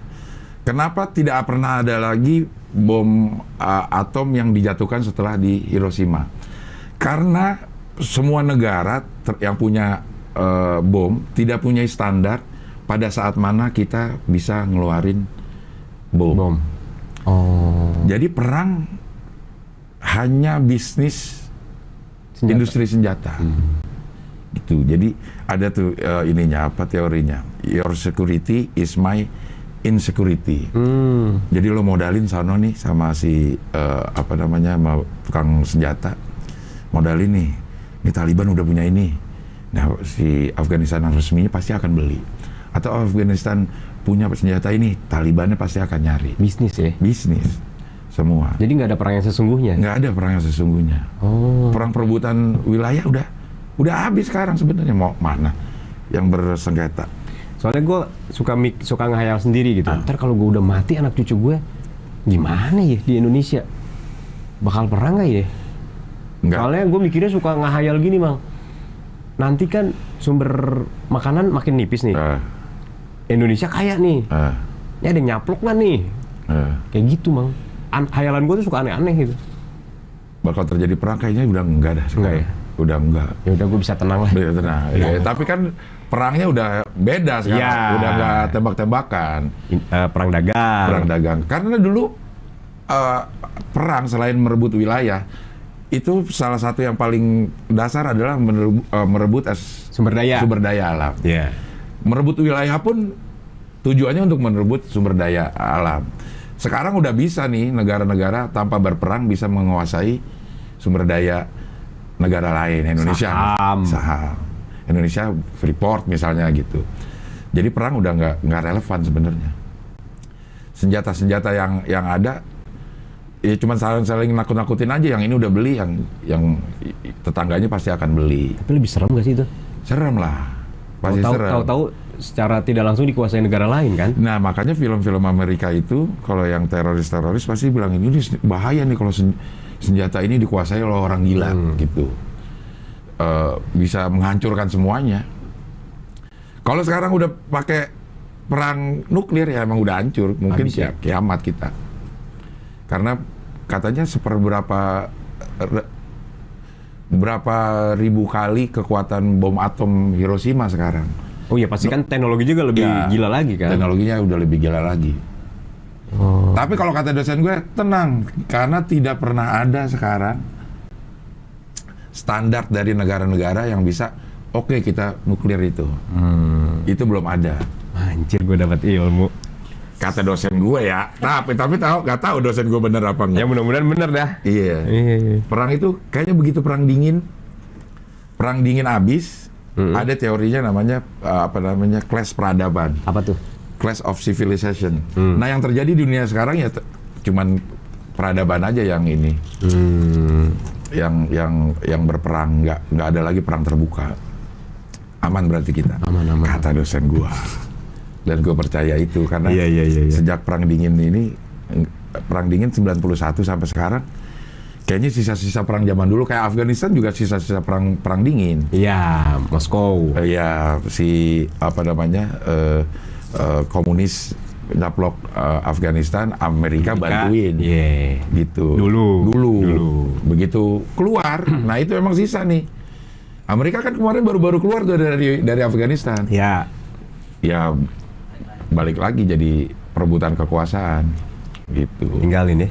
kenapa tidak pernah ada lagi bom atom yang dijatuhkan setelah di Hiroshima, karena semua negara yang punya bom tidak punya standar pada saat mana kita bisa ngeluarin bom. Oh. Jadi perang hanya bisnis Senjata. industri senjata. Itu. Jadi ada tuh ininya apa teorinya? Your security is my insecurity. Jadi lo modalin sono nih sama si apa namanya sama tukang senjata. Modalin nih. Ini Taliban udah punya ini. Nah, si Afghanistan resminya pasti akan beli. Atau Afghanistan punya senjata ini, Talibannya pasti akan nyari. Bisnis ya? Bisnis. Semua. Jadi nggak ada perang yang sesungguhnya? Nggak ada perang yang sesungguhnya. Oh. Perang perebutan wilayah udah habis sekarang sebenarnya. Mau mana yang bersengketa? Soalnya gue suka ngehayal sendiri gitu. Ntar kalau gue udah mati anak cucu gue gimana ya di Indonesia? Bakal perang nggak ya? Nggak. Soalnya gue mikirnya suka ngehayal gini, Bang. Nanti kan sumber makanan makin nipis nih. Indonesia kaya nih. Ini ada yang nyaplok nggak nih? Kayak gitu, Bang. Hayalan gue tuh suka aneh-aneh gitu. Bakal terjadi perang kayaknya udah enggak dah sekarang. Enggak ya? Udah enggak. Ya udah gue bisa tenang lah. Udah tenang. Ya, tapi kan perangnya udah beda sekarang. Ya. Udah nggak tembak-tembakan. Perang dagang. Perang dagang. Karena dulu perang selain merebut wilayah itu salah satu yang paling dasar adalah merebut Sumber daya alam. Iya. Merebut wilayah pun tujuannya untuk merebut sumber daya alam. Sekarang udah bisa nih negara-negara tanpa berperang bisa menguasai sumber daya negara lain. Indonesia saham. Indonesia Freeport misalnya gitu. Jadi perang udah nggak relevan sebenarnya. Senjata-senjata yang ada ya cuma saling nakut-nakutin aja. Yang ini udah beli, yang tetangganya pasti akan beli. Tapi lebih serem gak sih itu? Serem lah. Pasti serem. Tahu-tahu secara tidak langsung dikuasai negara lain kan? Nah makanya film-film Amerika itu kalau yang teroris pasti bilang ini bahaya nih kalau senjata ini dikuasai oleh orang gila gitu. Bisa menghancurkan semuanya. Kalau sekarang udah pakai perang nuklir ya emang udah hancur, mungkin habis ya? Kiamat kita. Karena katanya berapa ribu kali kekuatan bom atom Hiroshima sekarang. Oh iya pasti kan teknologi juga lebih gila lagi kan? Teknologinya udah lebih gila lagi. Tapi kalau kata dosen gue, tenang. Karena tidak pernah ada sekarang standar dari negara-negara yang bisa, oke, kita nuklir itu. Itu belum ada. Anjir, gue dapat ilmu. Kata dosen gue ya. Tapi nggak tahu dosen gue bener apa enggak. Ya mudah-mudahan bener dah. Iya. Perang itu kayaknya begitu perang dingin habis, ada teorinya namanya clash peradaban. Apa tuh? Clash of civilization. Nah, yang terjadi di dunia sekarang ya cuman peradaban aja yang ini. Yang berperang, nggak ada lagi perang terbuka. Aman berarti kita. Aman. Kata dosen gua. Dan gue percaya itu karena Iya. sejak perang dingin 91 sampai sekarang kayaknya sisa-sisa perang zaman dulu kayak Afghanistan juga sisa-sisa perang dingin. Iya, Moskow. Ya si komunis nyaplok Afghanistan, Amerika bantuin. Iya. Gitu. Dulu. Begitu keluar, nah itu emang sisa nih. Amerika kan kemarin baru-baru keluar tuh dari Afghanistan. Ya. Ya balik lagi jadi perebutan kekuasaan gitu. Tinggalin ya.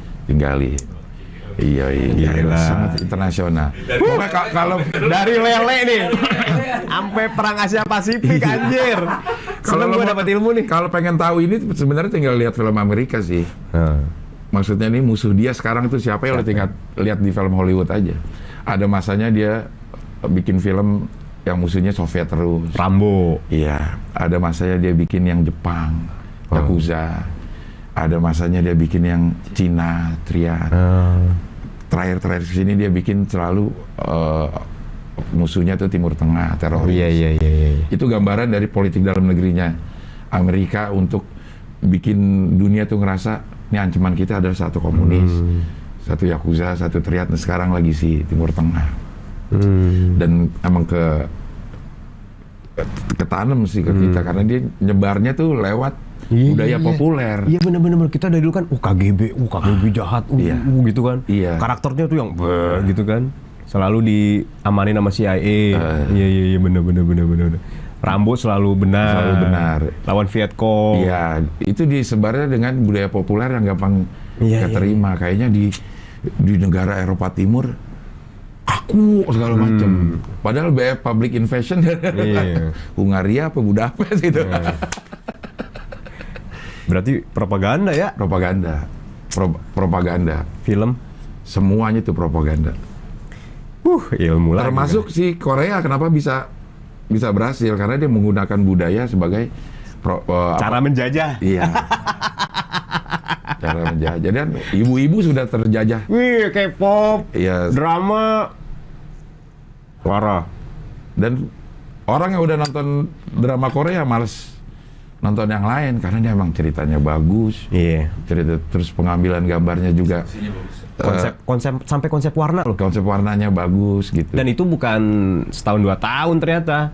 Iya, Gila. sangat internasional. Pokoknya kalau Dari lele nih sampai perang Asia Pasifik anjir. Seneng gue dapat ilmu nih. Kalau pengen tahu ini sebenarnya tinggal lihat film Amerika sih. Maksudnya nih musuh dia sekarang tuh siapa ya, lo tinggal lihat di film Hollywood aja. Ada masanya dia bikin film yang musuhnya Soviet terus. Rambo. Iya, ada masanya dia bikin yang Jepang, Yakuza. Ada masanya dia bikin yang Cina, Triad. Terakhir sini dia bikin selalu musuhnya tuh Timur Tengah, teroris. Iya. Itu gambaran dari politik dalam negerinya Amerika untuk bikin dunia tuh ngerasa ini ancaman kita adalah satu komunis, satu Yakuza, satu Triad. Nah, sekarang lagi si Timur Tengah. Dan emang ketanam sih ke kita karena dia nyebarnya tuh lewat budaya populer. Iya benar-benar kita dari dulu kan KGB jahat, gitu kan. Iya. Karakternya tuh yang gitu kan. Selalu diamanin sama CIA. Iya benar. Rambo selalu benar. Lawan Vietcong. Iya, itu disebarnya dengan budaya populer yang gampang keterima. Kayaknya di negara Eropa Timur kaku segala macam. Padahal public invasion Hungaria apa Budapest gitu. Berarti propaganda ya? Propaganda. Film? Semuanya itu propaganda. Ilmu lagi. Termasuk si Korea kenapa bisa berhasil karena dia menggunakan budaya sebagai cara menjajah. Iya. Cara menjajah. Dan ibu-ibu sudah terjajah. Wih, K-pop, drama, parah. Dan orang yang udah nonton drama Korea males nonton yang lain karena dia emang ceritanya bagus. Iya. Cerita terus pengambilan gambarnya juga. Konsep warna loh. Konsep warnanya bagus gitu. Dan itu bukan setahun 2 tahun ternyata.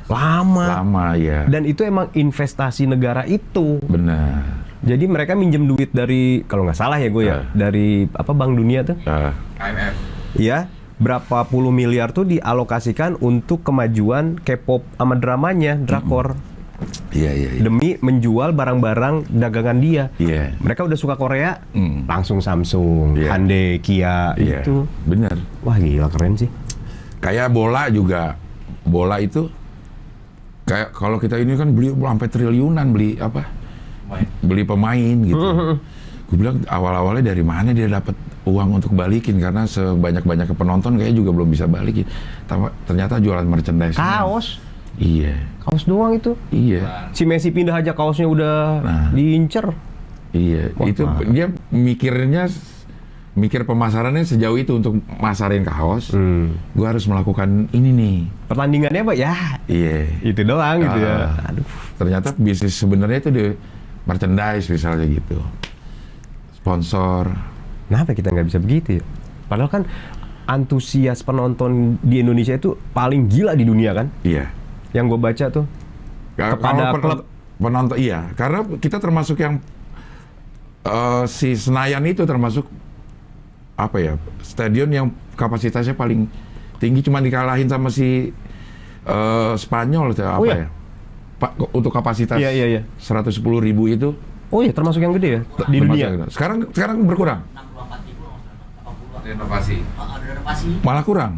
Lama ya. Dan itu emang investasi negara itu. Benar. Jadi mereka minjem duit dari, kalau nggak salah ya gue dari Bank Dunia tuh. IMF. Iya. Berapa puluh miliar tuh dialokasikan untuk kemajuan K-pop sama dramanya, drakor. Iya. Demi menjual barang-barang dagangan dia. Iya. Mereka udah suka Korea, langsung Samsung, Hyundai, Kia, itu. Benar. Wah gila keren sih. Kayak bola juga. Bola itu kayak kalau kita ini kan beli sampai triliunan beli pemain gitu. Gue bilang awal-awalnya dari mana dia dapat uang untuk balikin karena sebanyak-banyaknya penonton kayaknya juga belum bisa balikin. Ternyata jualan merchandise. Kaos. Iya. Kaos doang itu. Iya. Si Messi pindah aja kaosnya udah diincer. Iya. Itu dia mikir pemasarannya sejauh itu untuk masarin kaos. Gue harus melakukan ini nih. Pertandingannya Pak ya. Iya. Itu doang gitu ya. Aduh. Ternyata bisnis sebenarnya itu di merchandise misalnya gitu. Sponsor. Kenapa kita nggak bisa begitu ya? Padahal kan antusias penonton di Indonesia itu paling gila di dunia kan? Iya. Yang gue baca tuh. Kepada klub penonton iya. Karena kita termasuk yang si Senayan itu termasuk stadion yang kapasitasnya paling tinggi, cuma dikalahin sama si Spanyol untuk kapasitas 110.000 itu. Oh iya, termasuk yang gede ya di dunia. Sekarang berkurang. 64.000 Renovasi. Ada renovasi. Malah kurang.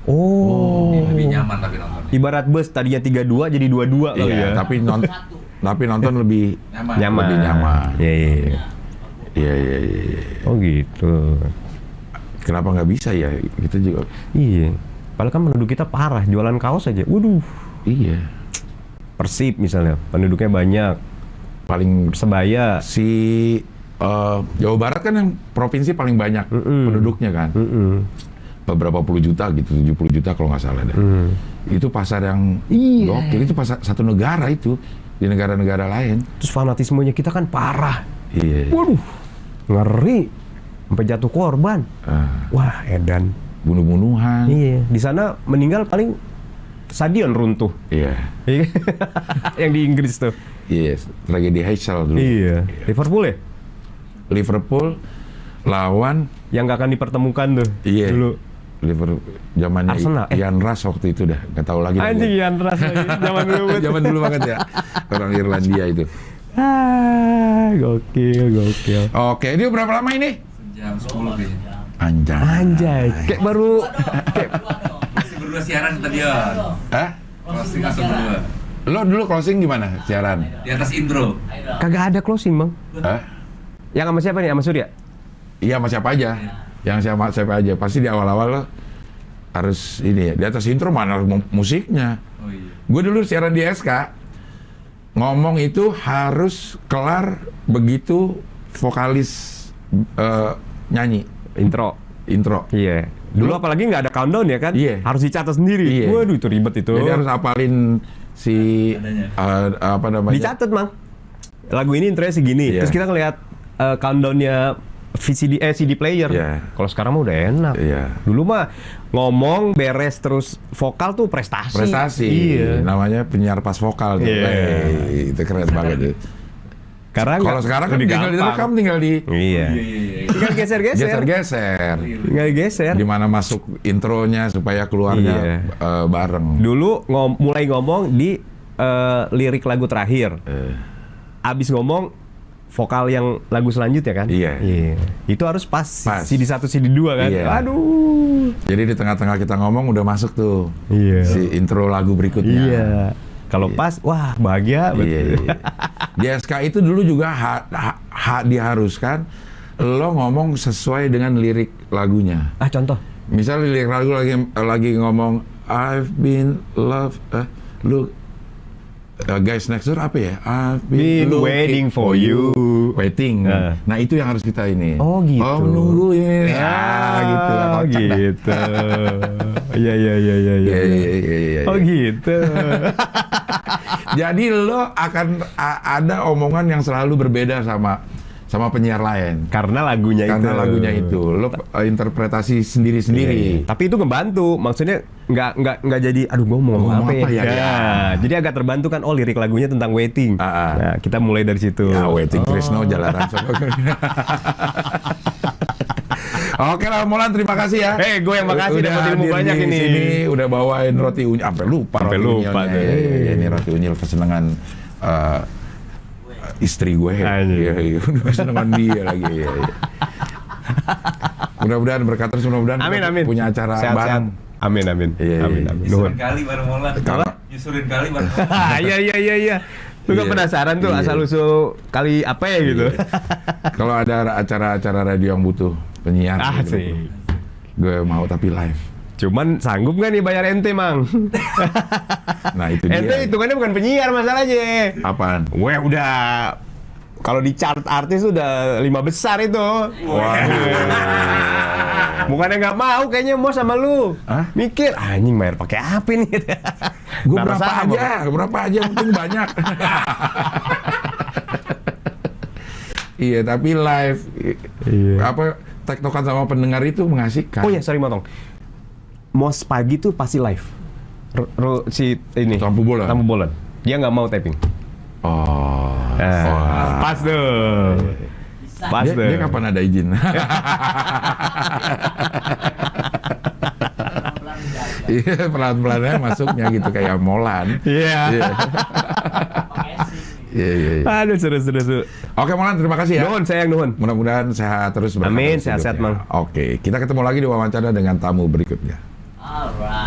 Oh. Lebih nyaman tapi nontonnya. Ibarat bus tadinya 32 jadi 22 kali ya. Tapi Tapi nonton lebih Nyaman. Lebih nyaman. Iya. Iya. Oh gitu. Kenapa nggak bisa ya? Kita juga. Iya. Padahal kan penduduk kita parah, jualan kaos aja. Waduh. Iya. Persib misalnya, penduduknya banyak. Paling Persebaya. si Jawa Barat kan yang provinsi paling banyak penduduknya kan. Beberapa puluh juta gitu, 70 juta kalau nggak salah dah. Itu pasar yang gokil, itu pasar satu negara itu di negara-negara lain. Terus fanatismenya kita kan parah. Iya. Waduh, ngeri. Sampai jatuh korban. Wah, edan. Bunuh-bunuhan. Iya, di sana meninggal paling stadion runtuh. Iya. Yang di Inggris tuh. Iya, tragedi Heysel dulu. Iya. Liverpool ya? Liverpool lawan Yang nggak akan dipertemukan tuh. iya. Dulu. Liverpool zamannya Arsenal, Ian Rush waktu itu dah, nggak tahu lagi. Anjing Ian Rush lagi. Zaman dulu. Zaman dulu banget ya. Orang Irlandia itu. Gokil. Oke, ini berapa lama ini? Jam 10 kayaknya. Anjay. Kayak baru Masih berdua siaran tadi ya. Hah? Closing atau berdua? Lo dulu closing gimana siaran? Di atas intro. kagak ada closing, Bang. Hah? Yang sama siapa nih? Sama Surya? Iya, sama siapa aja. Yang siapa aja. Pasti di awal-awal lo harus ini ya. Di atas intro mana musiknya. Oh iya. Gue dulu siaran di SK, ngomong itu harus kelar begitu vokalis nyanyi Intro. Iya. Dulu apalagi nggak ada countdown ya kan? Iya. Harus dicatat sendiri. Iya. Waduh, itu ribet itu. Jadi harus hapalin si apa namanya? Dicatat, Mang. Lagu ini intronya segini. Iya. Terus kita ngeliat countdownnya CD player. Iya. Kalau sekarang mah udah enak. Iya. Dulu mah ngomong beres terus vokal tuh prestasi. Iya. Namanya penyiar pas vokal tuh. Iya. Itu keren banget tuh. Karena Kalau sekarang kan lebih tinggal gampang. direkam, tinggal di Iya. Tinggal geser-geser. geser-geser. Tinggal geser. Di mana masuk intronya supaya keluarnya bareng. Dulu mulai ngomong di lirik lagu terakhir. Abis ngomong vokal yang lagu selanjutnya kan? Iya. Itu harus pas. Pas. CD 1, CD 2 kan? Iya. Aduh. Jadi di tengah-tengah kita ngomong udah masuk tuh Iya. si intro lagu berikutnya. Iya. Kalau pas, wah bahagia. Iya. Di SK itu dulu juga diharuskan lo ngomong sesuai dengan lirik lagunya. Contoh. Misal lirik lagu lagi ngomong I've been loved, lu guys next door apa ya? I've Been waiting for you. Waiting. Nah itu yang harus kita ini. Oh gitu. Oh menunggu ini. Gitu. Kocak dah. Gitu. Iya. Iya. Oh gitu. Jadi lo akan ada omongan yang selalu berbeda sama penyiar lain. Karena lagunya itu. Lo interpretasi sendiri-sendiri. Iya. Tapi itu ngebantu. Maksudnya nggak jadi aduh gue mau ngomong apa ya. Jadi agak terbantu kan, lirik lagunya tentang waiting. Nah, kita mulai dari situ. Ya, waiting Krisno jalanan. Oke lah, Molan, terima kasih ya. Gue yang makasih udah dapat ilmu hadir banyak di ini. Sini udah bawain roti unyil, sampai lupa Sampai roti lupa unyilnya. tuh. Ya, ini roti unyil kesenangan istri gue. Iya, kesenangan dia lagi. Iya. Mudah-mudahan berkat terus, mudah-mudahan Amin. punya acara Sehat-sehat. bareng. Amin. Iya. Nyusurin kali bareng Molan. Nyusurin kali bareng. Iya. Lu gak Iya. penasaran tuh Iya. asal-usul kali apa ya gitu? Kalau ada acara-acara radio yang butuh penyiar, gitu, Asik. gue mau tapi live. Cuman sanggup gak nih bayar ente, Mang? Nah itu dia. Ente hitungannya bukan penyiar masalahnya. Apaan? Gue udah kalau di chart artis udah 5 besar itu. Bukannya nggak mau, kayaknya mau sama lu. Hah? Mikir, anjing bayar pakai apa nih? Gue Nggak berapa sama. aja, yang penting banyak. Iya, tapi live. Iya. Apa tektokan sama pendengar itu mengasihkan. Oh ya, sorry motong. Mos pagi tuh pasti live. Si ini. Tampu Bolan. Dia nggak mau taping. Oh. Wah. Pas tuh. Pas tuh. Dia kapan ada izin? Iya, pelan-pelannya masuknya gitu kayak Molan. Iya. Iya. Aduh, seru. Oke, Molan, terima kasih ya. Nuhun. Mudah-mudahan sehat terus. Amin, berkah terus sehat-sehat, hidupnya. Mang. Oke, kita ketemu lagi di wawancara dengan tamu berikutnya. Alright.